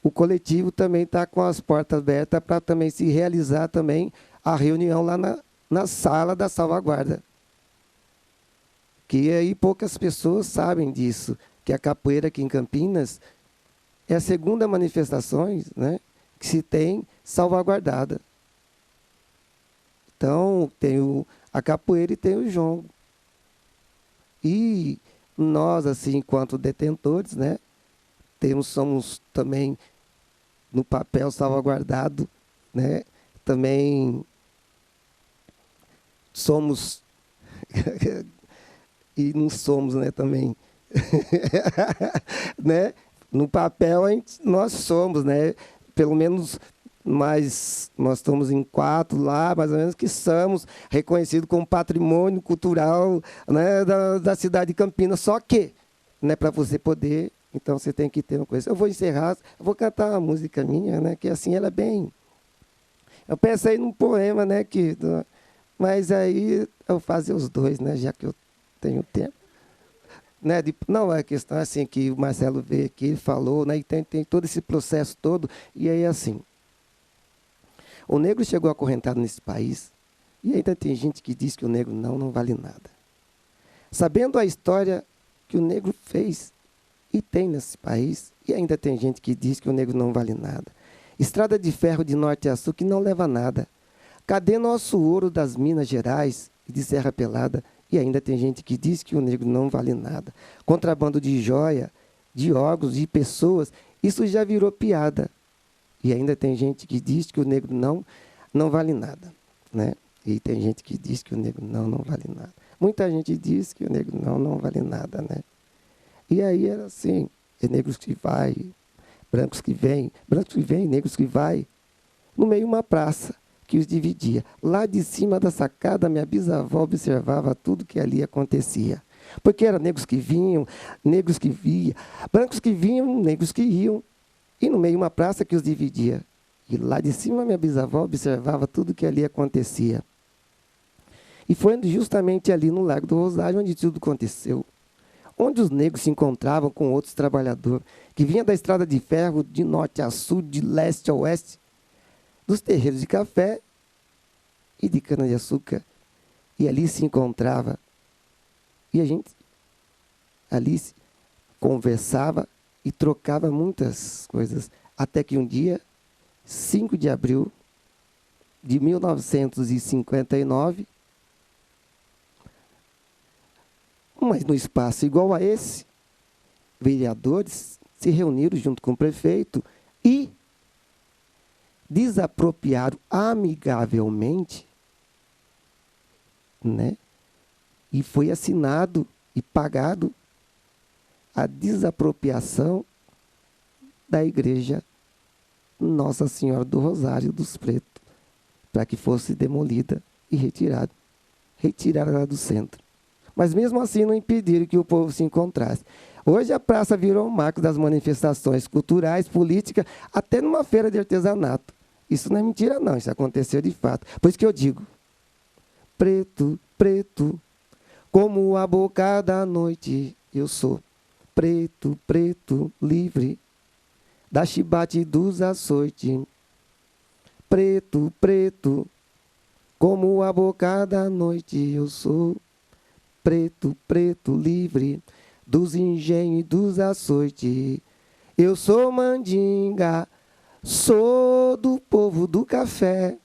o coletivo também está com as portas abertas para também se realizar também a reunião lá na sala da salvaguarda. Que aí poucas pessoas sabem disso, que a capoeira aqui em Campinas é a segunda manifestação, né, que se tem salvaguardada. Então, tem a capoeira e tem o jongo. E nós, assim, enquanto detentores, né, somos também no papel salvaguardado, né, também somos e não somos, né, também, né? No papel nós somos, né? Pelo menos nós estamos em 4 lá, mais ou menos, que somos reconhecidos como patrimônio cultural, né, da cidade de Campinas. Só que, né, para você poder, então você tem que ter uma coisa. Eu vou encerrar, eu vou cantar uma música minha, né, que assim ela é bem. Eu pensei num poema, né, mas aí eu fazer os dois, né, já que eu tenho tempo. Né, não, a questão assim que o Marcelo veio aqui, ele falou, né, e tem todo esse processo todo, e aí assim, o negro chegou acorrentado nesse país, e ainda tem gente que diz que o negro não vale nada. Sabendo a história que o negro fez e tem nesse país, e ainda tem gente que diz que o negro não vale nada. Estrada de ferro de norte a sul que não leva nada. Cadê nosso ouro das Minas Gerais e de Serra Pelada? E ainda tem gente que diz que o negro não vale nada. Contrabando de joia, de órgãos, de pessoas, isso já virou piada. E ainda tem gente que diz que o negro não vale nada, né? E tem gente que diz que o negro não vale nada. Muita gente diz que o negro não vale nada, né? E aí era assim, negros que vai, brancos que vêm, negros que vai, no meio de uma praça que os dividia. Lá de cima da sacada, minha bisavó observava tudo que ali acontecia. Porque eram negros que vinham, negros que via, brancos que vinham, negros que iam. E no meio de uma praça que os dividia. E lá de cima, minha bisavó observava tudo que ali acontecia. E foi justamente ali no Largo do Rosário onde tudo aconteceu. Onde os negros se encontravam com outros trabalhadores, que vinham da estrada de ferro, de norte a sul, de leste a oeste, dos terreiros de café e de cana-de-açúcar. E ali se encontrava. E a gente ali conversava e trocava muitas coisas. Até que um dia, 5 de abril de 1959, mas no espaço igual a esse, vereadores se reuniram junto com o prefeito e desapropriaram amigavelmente, né? E foi assinado e pagado a desapropriação da igreja Nossa Senhora do Rosário dos Pretos, para que fosse demolida e retirada ela do centro. Mas mesmo assim não impediram que o povo se encontrasse. Hoje a praça virou um marco das manifestações culturais, políticas, até numa feira de artesanato. Isso não é mentira não, isso aconteceu de fato. Por isso que eu digo, preto, preto, como a boca da noite, eu sou preto, preto, livre, da chibate dos açoites. Preto, preto, como a boca da noite, eu sou preto, preto, livre, dos engenhos e dos açoites. Eu sou mandinga, sou do povo do café.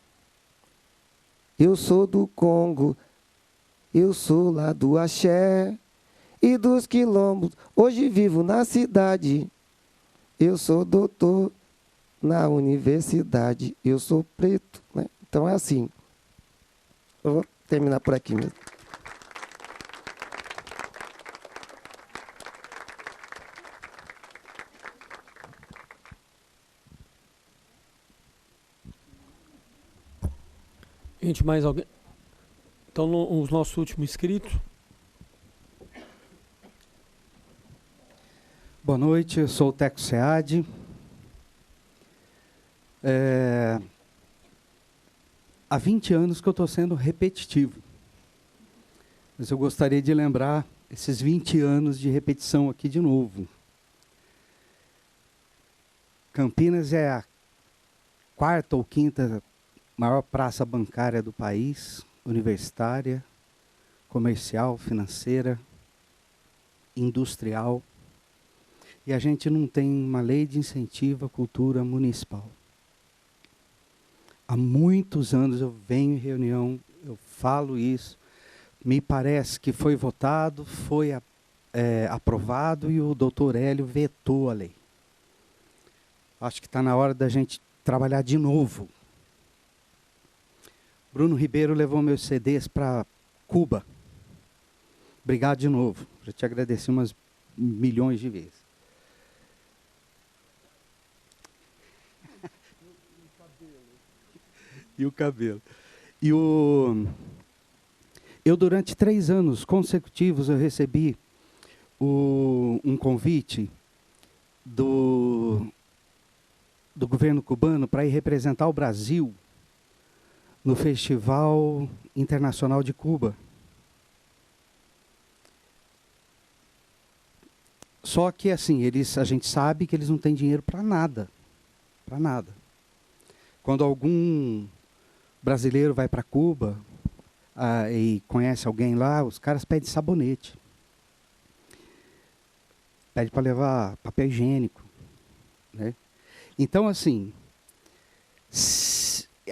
Eu sou do Congo, eu sou lá do axé e dos quilombos. Hoje vivo na cidade. Eu sou doutor na universidade. Eu sou preto, né? Então é assim. Eu vou terminar por aqui mesmo. Gente, mais alguém? Então, o nosso último inscrito. Boa noite, eu sou o Teco Sead. Há 20 anos que eu estou sendo repetitivo. Mas eu gostaria de lembrar esses 20 anos de repetição aqui de novo. Campinas é a 4ª ou 5ª maior praça bancária do país, universitária, comercial, financeira, industrial. E a gente não tem uma lei de incentivo à cultura municipal. Há muitos anos eu venho em reunião, eu falo isso, me parece que foi votado, foi aprovado e o doutor Hélio vetou a lei. Acho que está na hora da gente trabalhar de novo. Bruno Ribeiro levou meus CDs para Cuba. Obrigado de novo. Já te agradeci umas milhões de vezes. E o cabelo. Eu, durante 3 anos consecutivos, eu recebi um convite do governo cubano para ir representar o Brasil no Festival Internacional de Cuba. Só que, assim, a gente sabe que eles não têm dinheiro para nada. Para nada. Quando algum brasileiro vai para Cuba e conhece alguém lá, os caras pedem sabonete. Pede para levar papel higiênico. Né? Então, assim,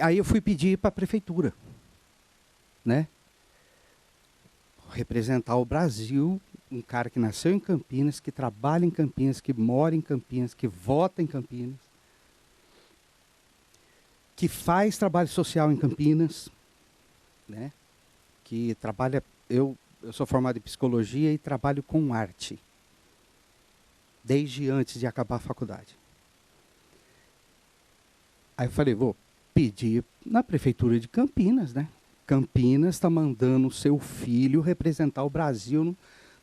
aí eu fui pedir para a prefeitura, né? Representar o Brasil, um cara que nasceu em Campinas, que trabalha em Campinas, que mora em Campinas, que vota em Campinas, que faz trabalho social em Campinas, né? Que trabalha, eu eu sou formado em psicologia e trabalho com arte, desde antes de acabar a faculdade. Aí eu falei, vou pedir na prefeitura de Campinas, né? Campinas está mandando o seu filho representar o Brasil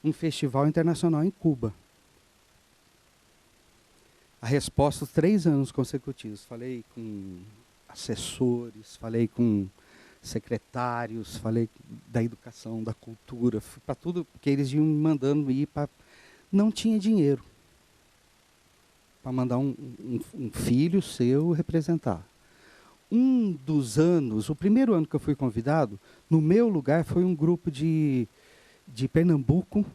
num festival internacional em Cuba. A resposta, 3 anos consecutivos. Falei com assessores, falei com secretários, falei da educação, da cultura, para tudo, porque eles iam me mandando ir para... Não tinha dinheiro para mandar um filho seu representar. Um dos anos, o primeiro ano que eu fui convidado, no meu lugar foi um grupo de Pernambuco,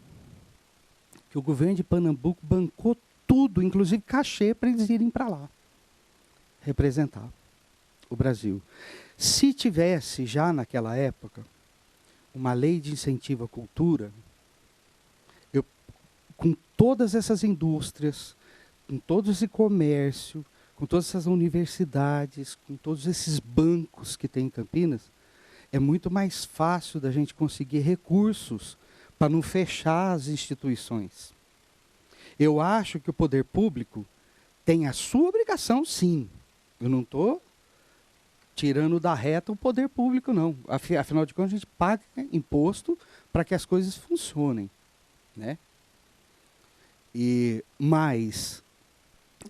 que o governo de Pernambuco bancou tudo, inclusive cachê, para eles irem para lá representar o Brasil. Se tivesse já naquela época uma lei de incentivo à cultura, com todas essas indústrias, com todo esse comércio, com todas essas universidades, com todos esses bancos que tem em Campinas, é muito mais fácil da gente conseguir recursos para não fechar as instituições. Eu acho que o poder público tem a sua obrigação, sim. Eu não estou tirando da reta o poder público, não. Afinal de contas, a gente paga imposto para que as coisas funcionem, né? Mas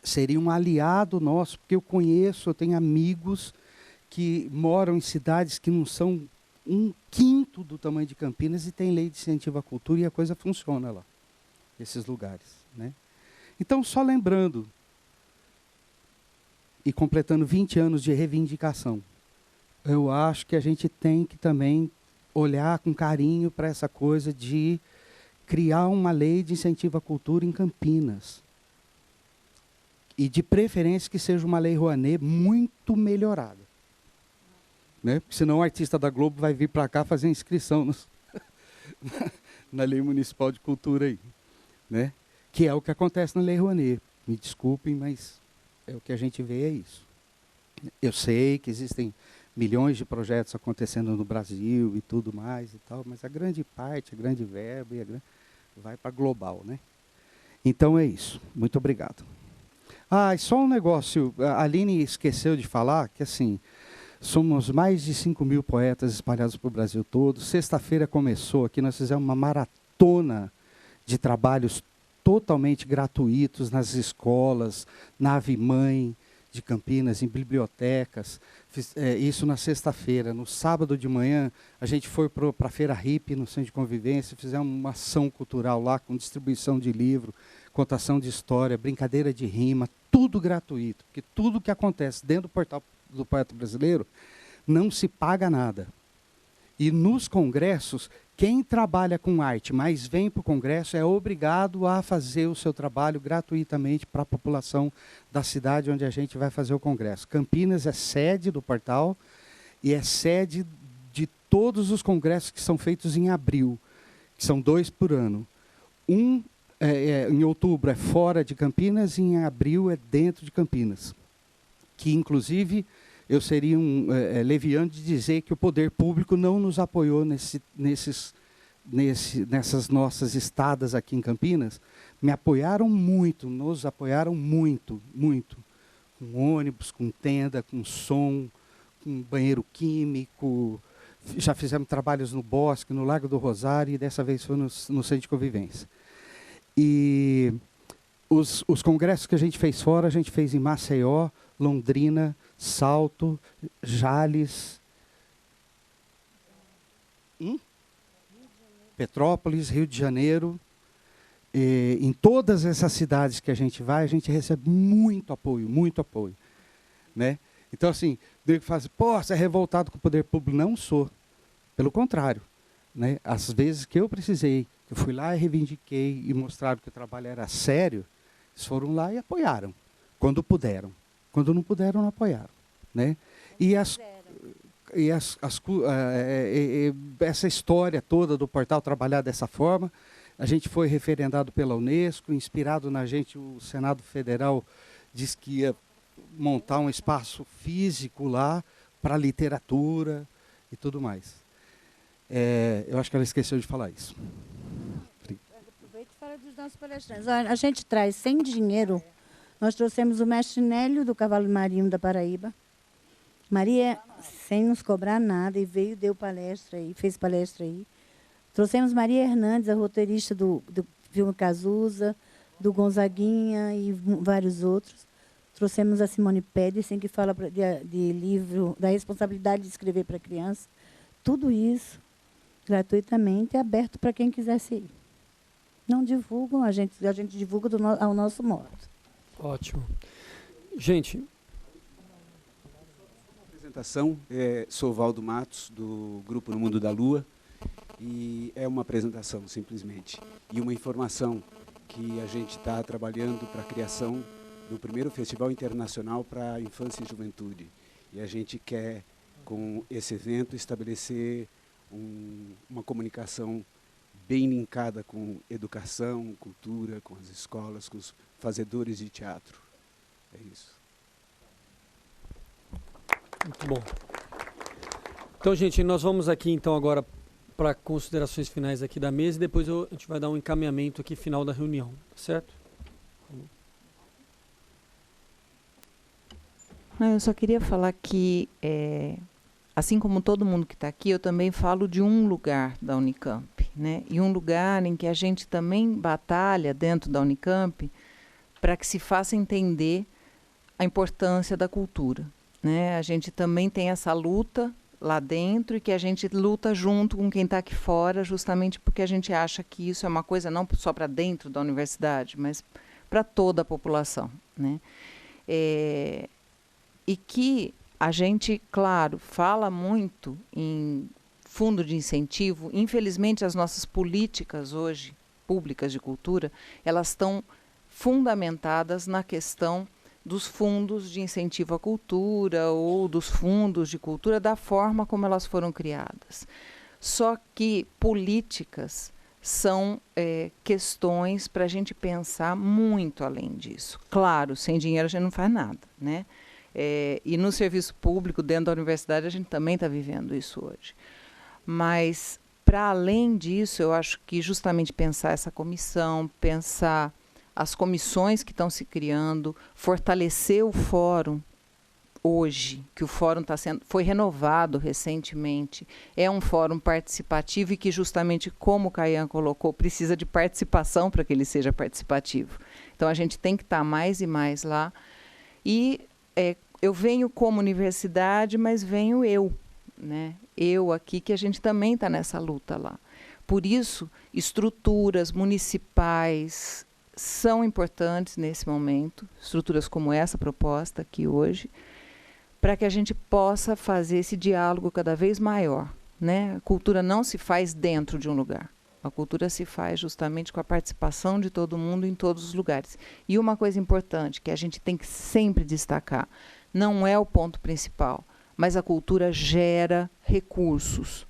seria um aliado nosso, porque eu tenho amigos que moram em cidades que não são 1/5 do tamanho de Campinas e tem lei de incentivo à cultura e a coisa funciona lá, nesses lugares, né? Então, só lembrando, e completando 20 anos de reivindicação, eu acho que a gente tem que também olhar com carinho para essa coisa de criar uma lei de incentivo à cultura em Campinas. E, de preferência, que seja uma lei Rouanet muito melhorada. Né? Porque senão o artista da Globo vai vir para cá fazer inscrição na Lei Municipal de Cultura aí. Né? Que é o que acontece na Lei Rouanet. Me desculpem, mas o que a gente vê é isso. Eu sei que existem milhões de projetos acontecendo no Brasil e tudo mais e tal, mas a grande parte, a grande verba vai para global, né? Então é isso. Muito obrigado. E só um negócio. A Aline esqueceu de falar que, assim, somos mais de 5.000 poetas espalhados pelo Brasil todo. Sexta-feira começou aqui, nós fizemos uma maratona de trabalhos totalmente gratuitos nas escolas, na Ave-Mãe de Campinas, em bibliotecas. Isso na sexta-feira. No sábado de manhã, a gente foi para a Feira Hippie, no Centro de Convivência, fizemos uma ação cultural lá, com distribuição de livro, contação de história, brincadeira de rima, tudo gratuito. Porque tudo que acontece dentro do portal do Poeta Brasileiro não se paga nada. E nos congressos, quem trabalha com arte, mas vem para o congresso, é obrigado a fazer o seu trabalho gratuitamente para a população da cidade onde a gente vai fazer o congresso. Campinas é sede do portal e é sede de todos os congressos que são feitos em abril, que são 2 por ano. Em outubro é fora de Campinas e em abril é dentro de Campinas. Que, inclusive, eu seria leviano de dizer que o poder público não nos apoiou nessas nossas estadas aqui em Campinas. Me apoiaram muito, nos apoiaram muito, muito. Com ônibus, com tenda, com som, com banheiro químico. Já fizemos trabalhos no Bosque, no Largo do Rosário, e dessa vez foi no Centro de Convivência. E os congressos que a gente fez fora, a gente fez em Maceió, Londrina, Salto, Jales, Petrópolis, Rio de Janeiro. Em todas essas cidades que a gente vai, a gente recebe muito apoio, muito apoio. Né? Então, assim, eu falo assim, você é revoltado com o poder público? Não sou. Pelo contrário. Né? Às vezes que eu precisei, eu fui lá e reivindiquei e mostraram que o trabalho era sério, eles foram lá e apoiaram, quando puderam. Quando não puderam, não apoiaram. Né? Essa história toda do portal trabalhar dessa forma, a gente foi referendado pela Unesco, inspirado na gente, o Senado Federal disse que ia montar um espaço físico lá para literatura e tudo mais. Eu acho que ela esqueceu de falar isso. Aproveita e fala dos nossos palestrantes. Olha, a gente traz sem dinheiro. Nós trouxemos o mestre Nélio do Cavalo Marinho da Paraíba. Maria, sem nos cobrar nada, e veio, deu palestra aí, fez palestra aí. Trouxemos Maria Hernandes, a roteirista do filme Cazuza, do Gonzaguinha e vários outros. Trouxemos a Simone Pedersen, que fala de livro, da responsabilidade de escrever para criança. Tudo isso, gratuitamente, é aberto para quem quisesse ir. Não divulgam, a gente divulga ao nosso modo. Ótimo. Gente... Apresentação, sou Valdo Matos, do Grupo No Mundo da Lua, e é uma apresentação, simplesmente, e uma informação que a gente está trabalhando para a criação do primeiro Festival Internacional para Infância e Juventude. E a gente quer, com esse evento, estabelecer uma comunicação bem linkada com educação, cultura, com as escolas, com os fazedores de teatro. É isso. Muito bom. Então, gente, nós vamos aqui então agora para considerações finais aqui da mesa e depois a gente vai dar um encaminhamento aqui final da reunião, certo? Eu só queria falar que, assim como todo mundo que está aqui, eu também falo de um lugar da Unicamp, né? E um lugar em que a gente também batalha dentro da Unicamp para que se faça entender a importância da cultura. Né? A gente também tem essa luta lá dentro e que a gente luta junto com quem está aqui fora, justamente porque a gente acha que isso é uma coisa não só para dentro da universidade, mas para toda a população. Né? E que a gente, claro, fala muito em fundo de incentivo. Infelizmente, as nossas políticas hoje, públicas de cultura, elas estão fundamentadas na questão dos fundos de incentivo à cultura ou dos fundos de cultura da forma como elas foram criadas. Só que políticas são questões para a gente pensar muito além disso. Claro, sem dinheiro a gente não faz nada, né? E no serviço público, dentro da universidade, a gente também está vivendo isso hoje. Mas, para além disso, eu acho que justamente pensar essa comissão, pensar as comissões que estão se criando, fortalecer o fórum hoje, que o fórum foi renovado recentemente, é um fórum participativo e que justamente, como o Caian colocou, precisa de participação para que ele seja participativo. Então, a gente tem que estar mais e mais lá. E eu venho como universidade, mas venho eu, né? Eu aqui, que a gente também está nessa luta lá. Por isso, estruturas municipais são importantes nesse momento, estruturas como essa proposta aqui hoje, para que a gente possa fazer esse diálogo cada vez maior. Né? A cultura não se faz dentro de um lugar. A cultura se faz justamente com a participação de todo mundo em todos os lugares. E uma coisa importante que a gente tem que sempre destacar, não é o ponto principal, mas a cultura gera recursos.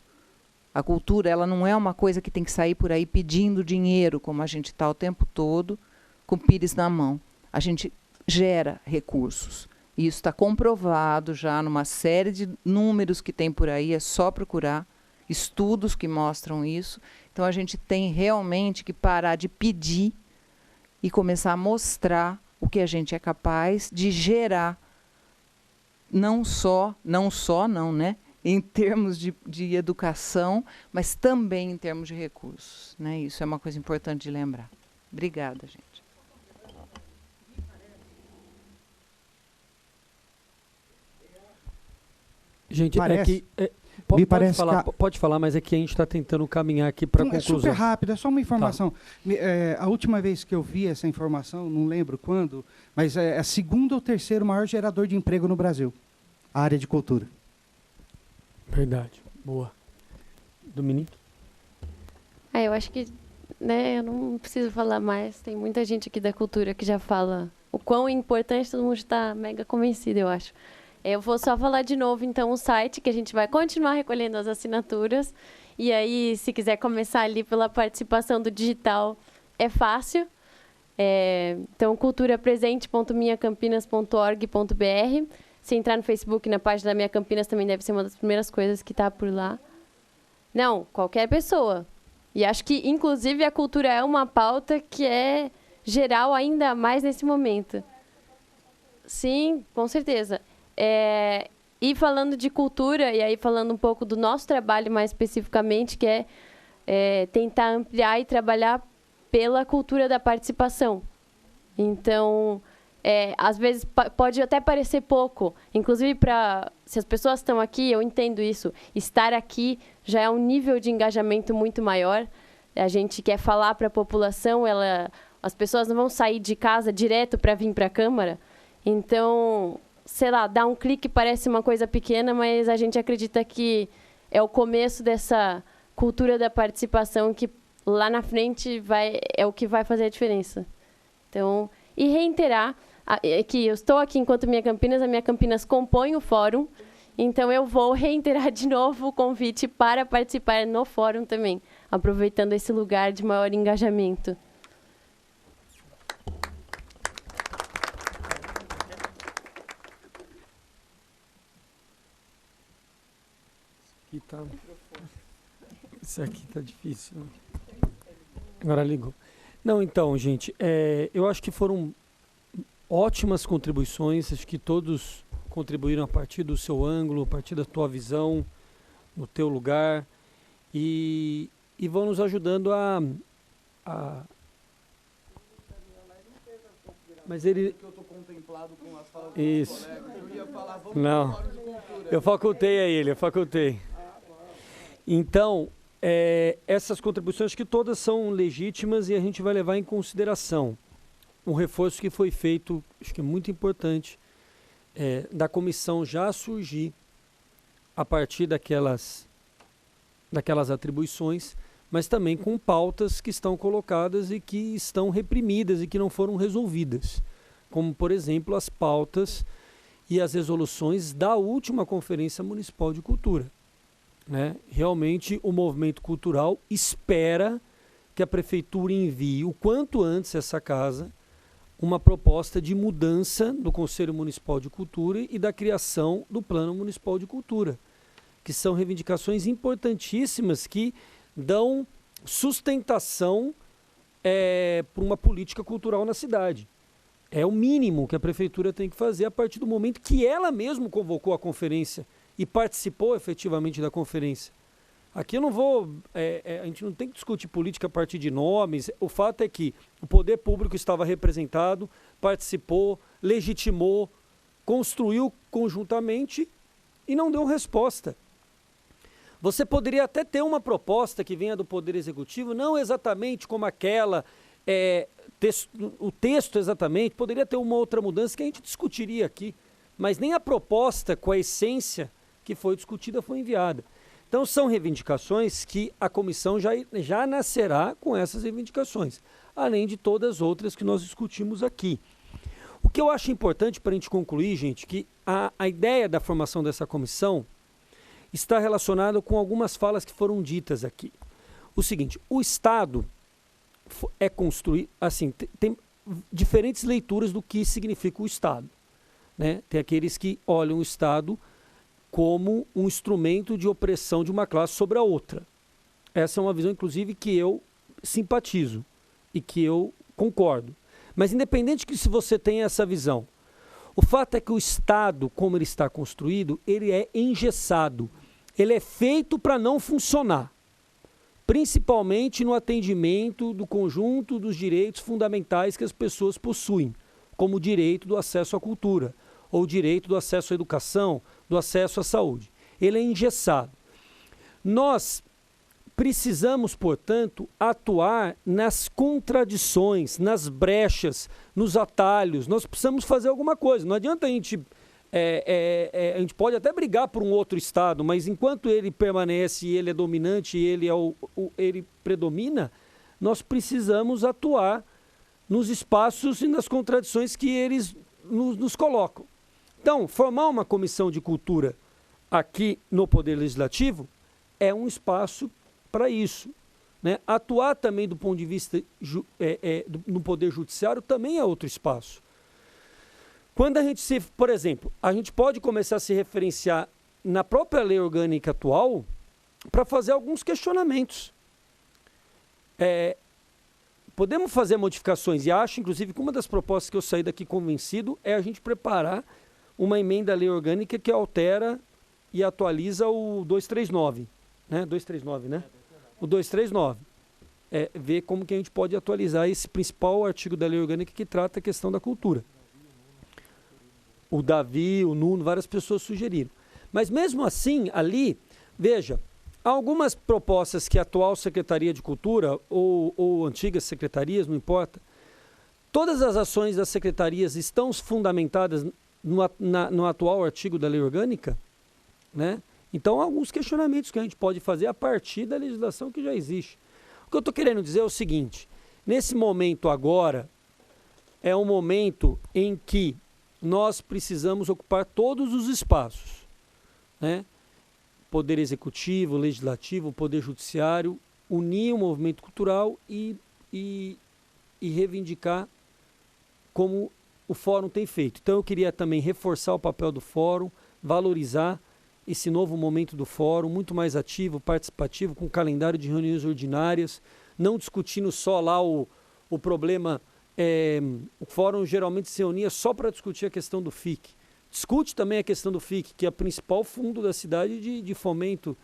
A cultura, ela não é uma coisa que tem que sair por aí pedindo dinheiro, como a gente está o tempo todo, com o pires na mão. A gente gera recursos. E isso está comprovado já numa série de números que tem por aí, é só procurar estudos que mostram isso. Então, a gente tem realmente que parar de pedir e começar a mostrar o que a gente é capaz de gerar, não, né? Em termos de educação, mas também em termos de recursos. Né? Isso é uma coisa importante de lembrar. Obrigada, gente. Gente, Parece, pode falar, mas é que a gente está tentando caminhar aqui para a conclusão. É super rápido, é só uma informação. Tá. A última vez que eu vi essa informação, não lembro quando, mas é a segunda ou terceiro maior gerador de emprego no Brasil, a área de cultura. Verdade, boa. Dominique? Eu acho que, né, eu não preciso falar mais. Tem muita gente aqui da cultura que já fala o quão importante, todo mundo está mega convencido, eu acho. Eu vou só falar de novo, então, o site, que a gente vai continuar recolhendo as assinaturas. E aí, se quiser começar ali pela participação do digital, é fácil. Então, culturapresente.minhacampinas.org.br. Se entrar no Facebook, na página da Minha Campinas, também deve ser uma das primeiras coisas que está por lá. Não, qualquer pessoa. E acho que, inclusive, a cultura é uma pauta que é geral ainda mais nesse momento. Sim, com certeza. E falando de cultura, e aí falando um pouco do nosso trabalho mais especificamente, que é tentar ampliar e trabalhar pela cultura da participação. Então, às vezes pode até parecer pouco. Inclusive, se as pessoas estão aqui, eu entendo isso. Estar aqui já é um nível de engajamento muito maior. A gente quer falar para a população, as pessoas não vão sair de casa direto para vir para a Câmara. Então, sei lá, dar um clique parece uma coisa pequena, mas a gente acredita que é o começo dessa cultura da participação que lá na frente é o que vai fazer a diferença. Então, e reiterar que eu estou aqui enquanto Minha Campinas, a Minha Campinas compõe o fórum, então eu vou reiterar de novo o convite para participar no fórum também, aproveitando esse lugar de maior engajamento. Isso aqui tá difícil. Agora ligou. Não, então, gente, eu acho que foram ótimas contribuições. Acho que todos contribuíram a partir do seu ângulo, a partir da tua visão, no teu lugar. E vão nos ajudando a... Mas ele... Eu tô contemplado com as falas Isso. Eu ia falar, não, eu facultei a ele, Então, essas contribuições que todas são legítimas e a gente vai levar em consideração um reforço que foi feito, acho que é muito importante, da comissão já surgir a partir daquelas atribuições, mas também com pautas que estão colocadas e que estão reprimidas e que não foram resolvidas, como, por exemplo, as pautas e as resoluções da última Conferência Municipal de Cultura. Né? Realmente, o movimento cultural espera que a Prefeitura envie o quanto antes essa casa uma proposta de mudança do Conselho Municipal de Cultura e da criação do Plano Municipal de Cultura, que são reivindicações importantíssimas que dão sustentação para uma política cultural na cidade. É o mínimo que a Prefeitura tem que fazer a partir do momento que ela mesma convocou a conferência e participou efetivamente da conferência. Aqui eu não vou... a gente não tem que discutir política a partir de nomes. O fato é que o poder público estava representado, participou, legitimou, construiu conjuntamente e não deu resposta. Você poderia até ter uma proposta que venha do Poder Executivo, não exatamente como aquela, o texto exatamente, poderia ter uma outra mudança que a gente discutiria aqui, mas nem a proposta com a essência que foi discutida foi enviada. Então são reivindicações que a comissão já nascerá com essas reivindicações, além de todas as outras que nós discutimos aqui. O que eu acho importante para a gente concluir, gente, que a ideia da formação dessa comissão está relacionado com algumas falas que foram ditas aqui. O seguinte, o Estado é construído, assim, tem diferentes leituras do que significa o Estado. Né? Tem aqueles que olham o Estado como um instrumento de opressão de uma classe sobre a outra. Essa é uma visão, inclusive, que eu simpatizo e que eu concordo. Mas independente que se você tenha essa visão, o fato é que o Estado, como ele está construído, ele é engessado. Ele é feito para não funcionar, principalmente no atendimento do conjunto dos direitos fundamentais que as pessoas possuem, como o direito do acesso à cultura, ou o direito do acesso à educação, do acesso à saúde. Ele é engessado. Nós precisamos, portanto, atuar nas contradições, nas brechas, nos atalhos. Nós precisamos fazer alguma coisa. Não adianta a gente pode até brigar por um outro Estado, mas enquanto ele permanece e ele é dominante e ele predomina, nós precisamos atuar nos espaços e nas contradições que eles nos colocam. Então, formar uma comissão de cultura aqui no Poder Legislativo é um espaço para isso. Né? Atuar também do ponto de vista no Poder Judiciário também é outro espaço. Quando a gente por exemplo, a gente pode começar a se referenciar na própria lei orgânica atual para fazer alguns questionamentos. Podemos fazer modificações, e acho, inclusive, que uma das propostas que eu saí daqui convencido é a gente preparar uma emenda à lei orgânica que altera e atualiza o 239, né? 239, né? O 239. Ver como que a gente pode atualizar esse principal artigo da lei orgânica que trata a questão da cultura. O Davi, o Nuno, várias pessoas sugeriram. Mas mesmo assim, ali, veja, há algumas propostas que a atual Secretaria de Cultura, ou antigas secretarias, não importa, todas as ações das secretarias estão fundamentadas no atual artigo da lei orgânica, né? Então, há alguns questionamentos que a gente pode fazer a partir da legislação que já existe. O que eu estou querendo dizer é o seguinte, nesse momento agora, é um momento em que nós precisamos ocupar todos os espaços, né? Poder executivo, legislativo, poder judiciário, unir o movimento cultural e reivindicar como o fórum tem feito. Então eu queria também reforçar o papel do fórum, valorizar esse novo momento do fórum, muito mais ativo, participativo, com calendário de reuniões ordinárias, não discutindo só lá o problema. O fórum geralmente se reunia só para discutir a questão do FIC. Discute também a questão do FIC, que é o principal fundo da cidade de fomento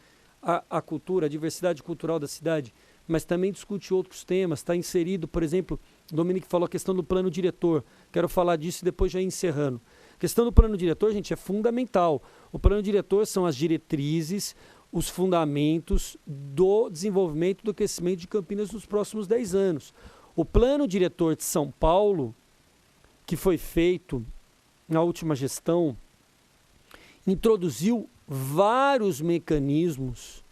à cultura, à diversidade cultural da cidade, mas também discute outros temas, está inserido, por exemplo, o Dominique falou a questão do plano diretor, quero falar disso e depois já ir encerrando. A questão do plano diretor, gente, é fundamental. O plano diretor são as diretrizes, os fundamentos do desenvolvimento do crescimento de Campinas nos próximos 10 anos. O plano diretor de São Paulo, que foi feito na última gestão, introduziu vários mecanismos,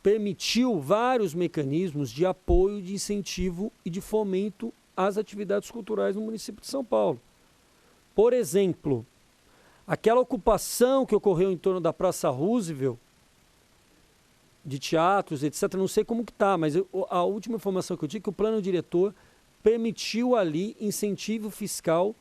permitiu vários mecanismos de apoio, de incentivo e de fomento às atividades culturais no município de São Paulo. Por exemplo, aquela ocupação que ocorreu em torno da Praça Roosevelt, de teatros, etc., não sei como que está, mas a última informação que eu tive é que o plano diretor permitiu ali incentivo fiscal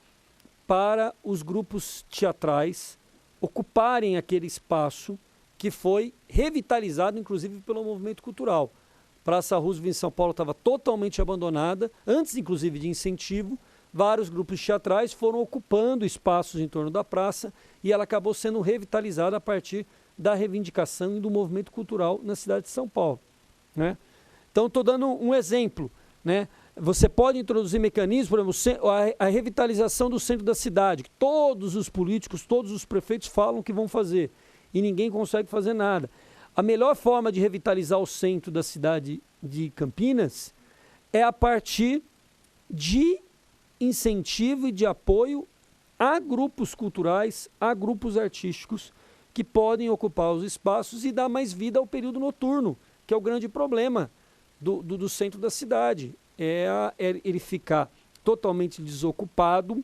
para os grupos teatrais ocuparem aquele espaço que foi revitalizado, inclusive, pelo movimento cultural. Praça Roosevelt em São Paulo estava totalmente abandonada, antes, inclusive, de incentivo, vários grupos teatrais foram ocupando espaços em torno da praça e ela acabou sendo revitalizada a partir da reivindicação e do movimento cultural na cidade de São Paulo, né? Então, estou dando um exemplo, né? Você pode introduzir mecanismos, por exemplo, a revitalização do centro da cidade, que todos os políticos, todos os prefeitos falam que vão fazer e ninguém consegue fazer nada. A melhor forma de revitalizar o centro da cidade de Campinas é a partir de incentivo e de apoio a grupos culturais, a grupos artísticos que podem ocupar os espaços e dar mais vida ao período noturno, que é o grande problema do centro da cidade. Ele ficar totalmente desocupado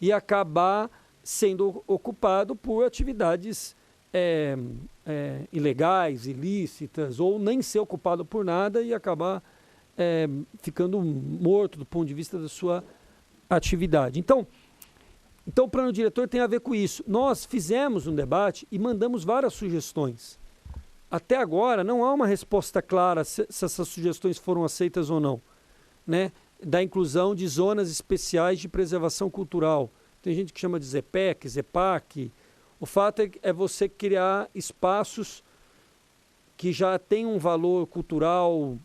e acabar sendo ocupado por atividades ilegais, ilícitas, ou nem ser ocupado por nada e acabar ficando morto do ponto de vista da sua atividade. Então, o plano diretor tem a ver com isso. Nós fizemos um debate e mandamos várias sugestões. Até agora não há uma resposta clara se essas sugestões foram aceitas ou não, né? Da inclusão de zonas especiais de preservação cultural. Tem gente que chama de ZPEC, ZEPAC. O fato é você criar espaços que já têm um valor cultural,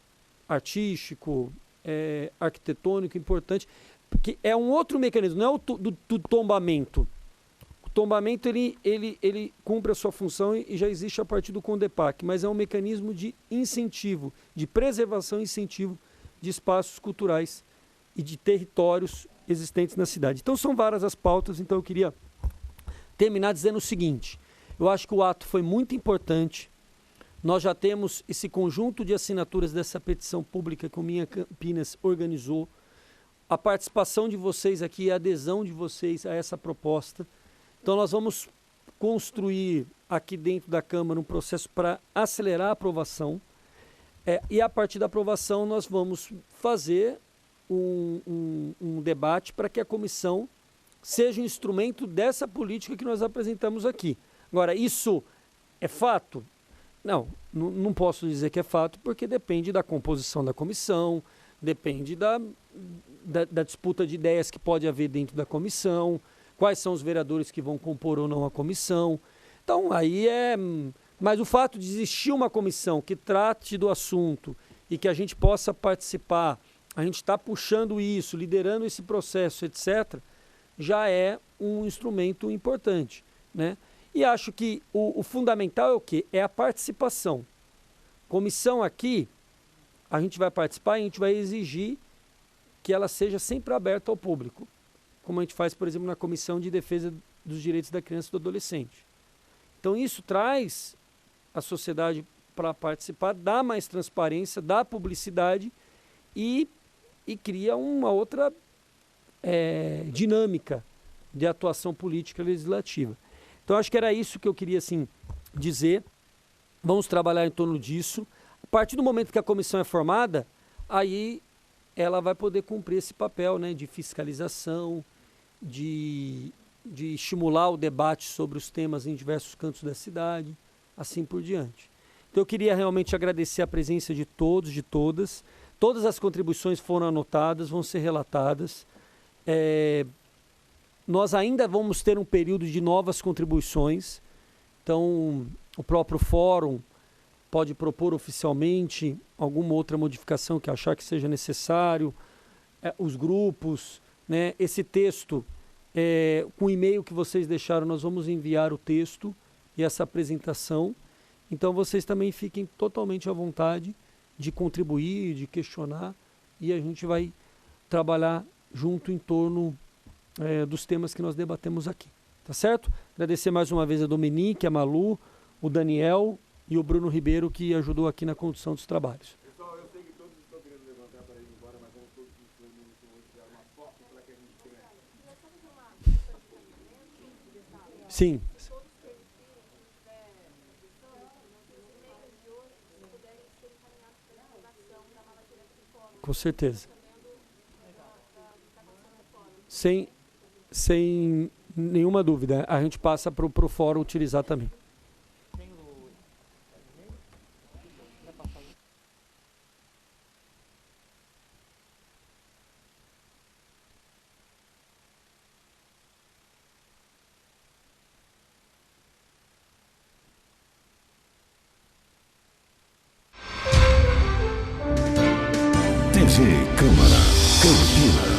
artístico, arquitetônico importante, porque é um outro mecanismo, não é o do tombamento. O tombamento ele cumpre a sua função e já existe a partir do CONDEPAC, mas é um mecanismo de incentivo, de preservação e incentivo de espaços culturais e de territórios existentes na cidade. Então são várias as pautas, então eu queria terminar dizendo o seguinte: eu acho que o ato foi muito importante. Nós já temos esse conjunto de assinaturas dessa petição pública que o Minha Campinas organizou. A participação de vocês aqui, a adesão de vocês a essa proposta. Então nós vamos construir aqui dentro da Câmara um processo para acelerar a aprovação. E a partir da aprovação nós vamos fazer um debate para que a comissão seja um instrumento dessa política que nós apresentamos aqui. Agora, isso é fato? Não posso dizer que é fato, porque depende da composição da comissão, depende da disputa de ideias que pode haver dentro da comissão, quais são os vereadores que vão compor ou não a comissão. Então, aí é... Mas o fato de existir uma comissão que trate do assunto e que a gente possa participar, a gente está puxando isso, liderando esse processo, etc., já é um instrumento importante, né? E acho que o fundamental é o quê? É a participação. Comissão aqui, a gente vai participar e a gente vai exigir que ela seja sempre aberta ao público, como a gente faz, por exemplo, na Comissão de Defesa dos Direitos da Criança e do Adolescente. Então isso traz a sociedade para participar, dá mais transparência, dá publicidade e cria uma outra dinâmica de atuação política legislativa. Então, acho que era isso que eu queria assim, dizer. Vamos trabalhar em torno disso. A partir do momento que a comissão é formada, aí ela vai poder cumprir esse papel, né, de fiscalização, de estimular o debate sobre os temas em diversos cantos da cidade, assim por diante. Então, eu queria realmente agradecer a presença de todos, de todas. Todas as contribuições foram anotadas, vão ser relatadas. Nós ainda vamos ter um período de novas contribuições, então o próprio fórum pode propor oficialmente alguma outra modificação que achar que seja necessário, os grupos, né? Esse texto, com o e-mail que vocês deixaram, nós vamos enviar o texto e essa apresentação, então vocês também fiquem totalmente à vontade de contribuir, de questionar, e a gente vai trabalhar junto em torno dos temas que nós debatemos aqui, tá certo? Agradecer mais uma vez a Dominique, a Malu, o Daniel e o Bruno Ribeiro, que ajudou aqui na condução dos trabalhos. Pessoal, eu sei que todos estão querendo levantar para ir embora, mas vamos todos tirar uma foto para que a gente tenha... Sim. Com certeza. Sem nenhuma dúvida. A gente passa para o fórum utilizar também. TV Câmara Campinas.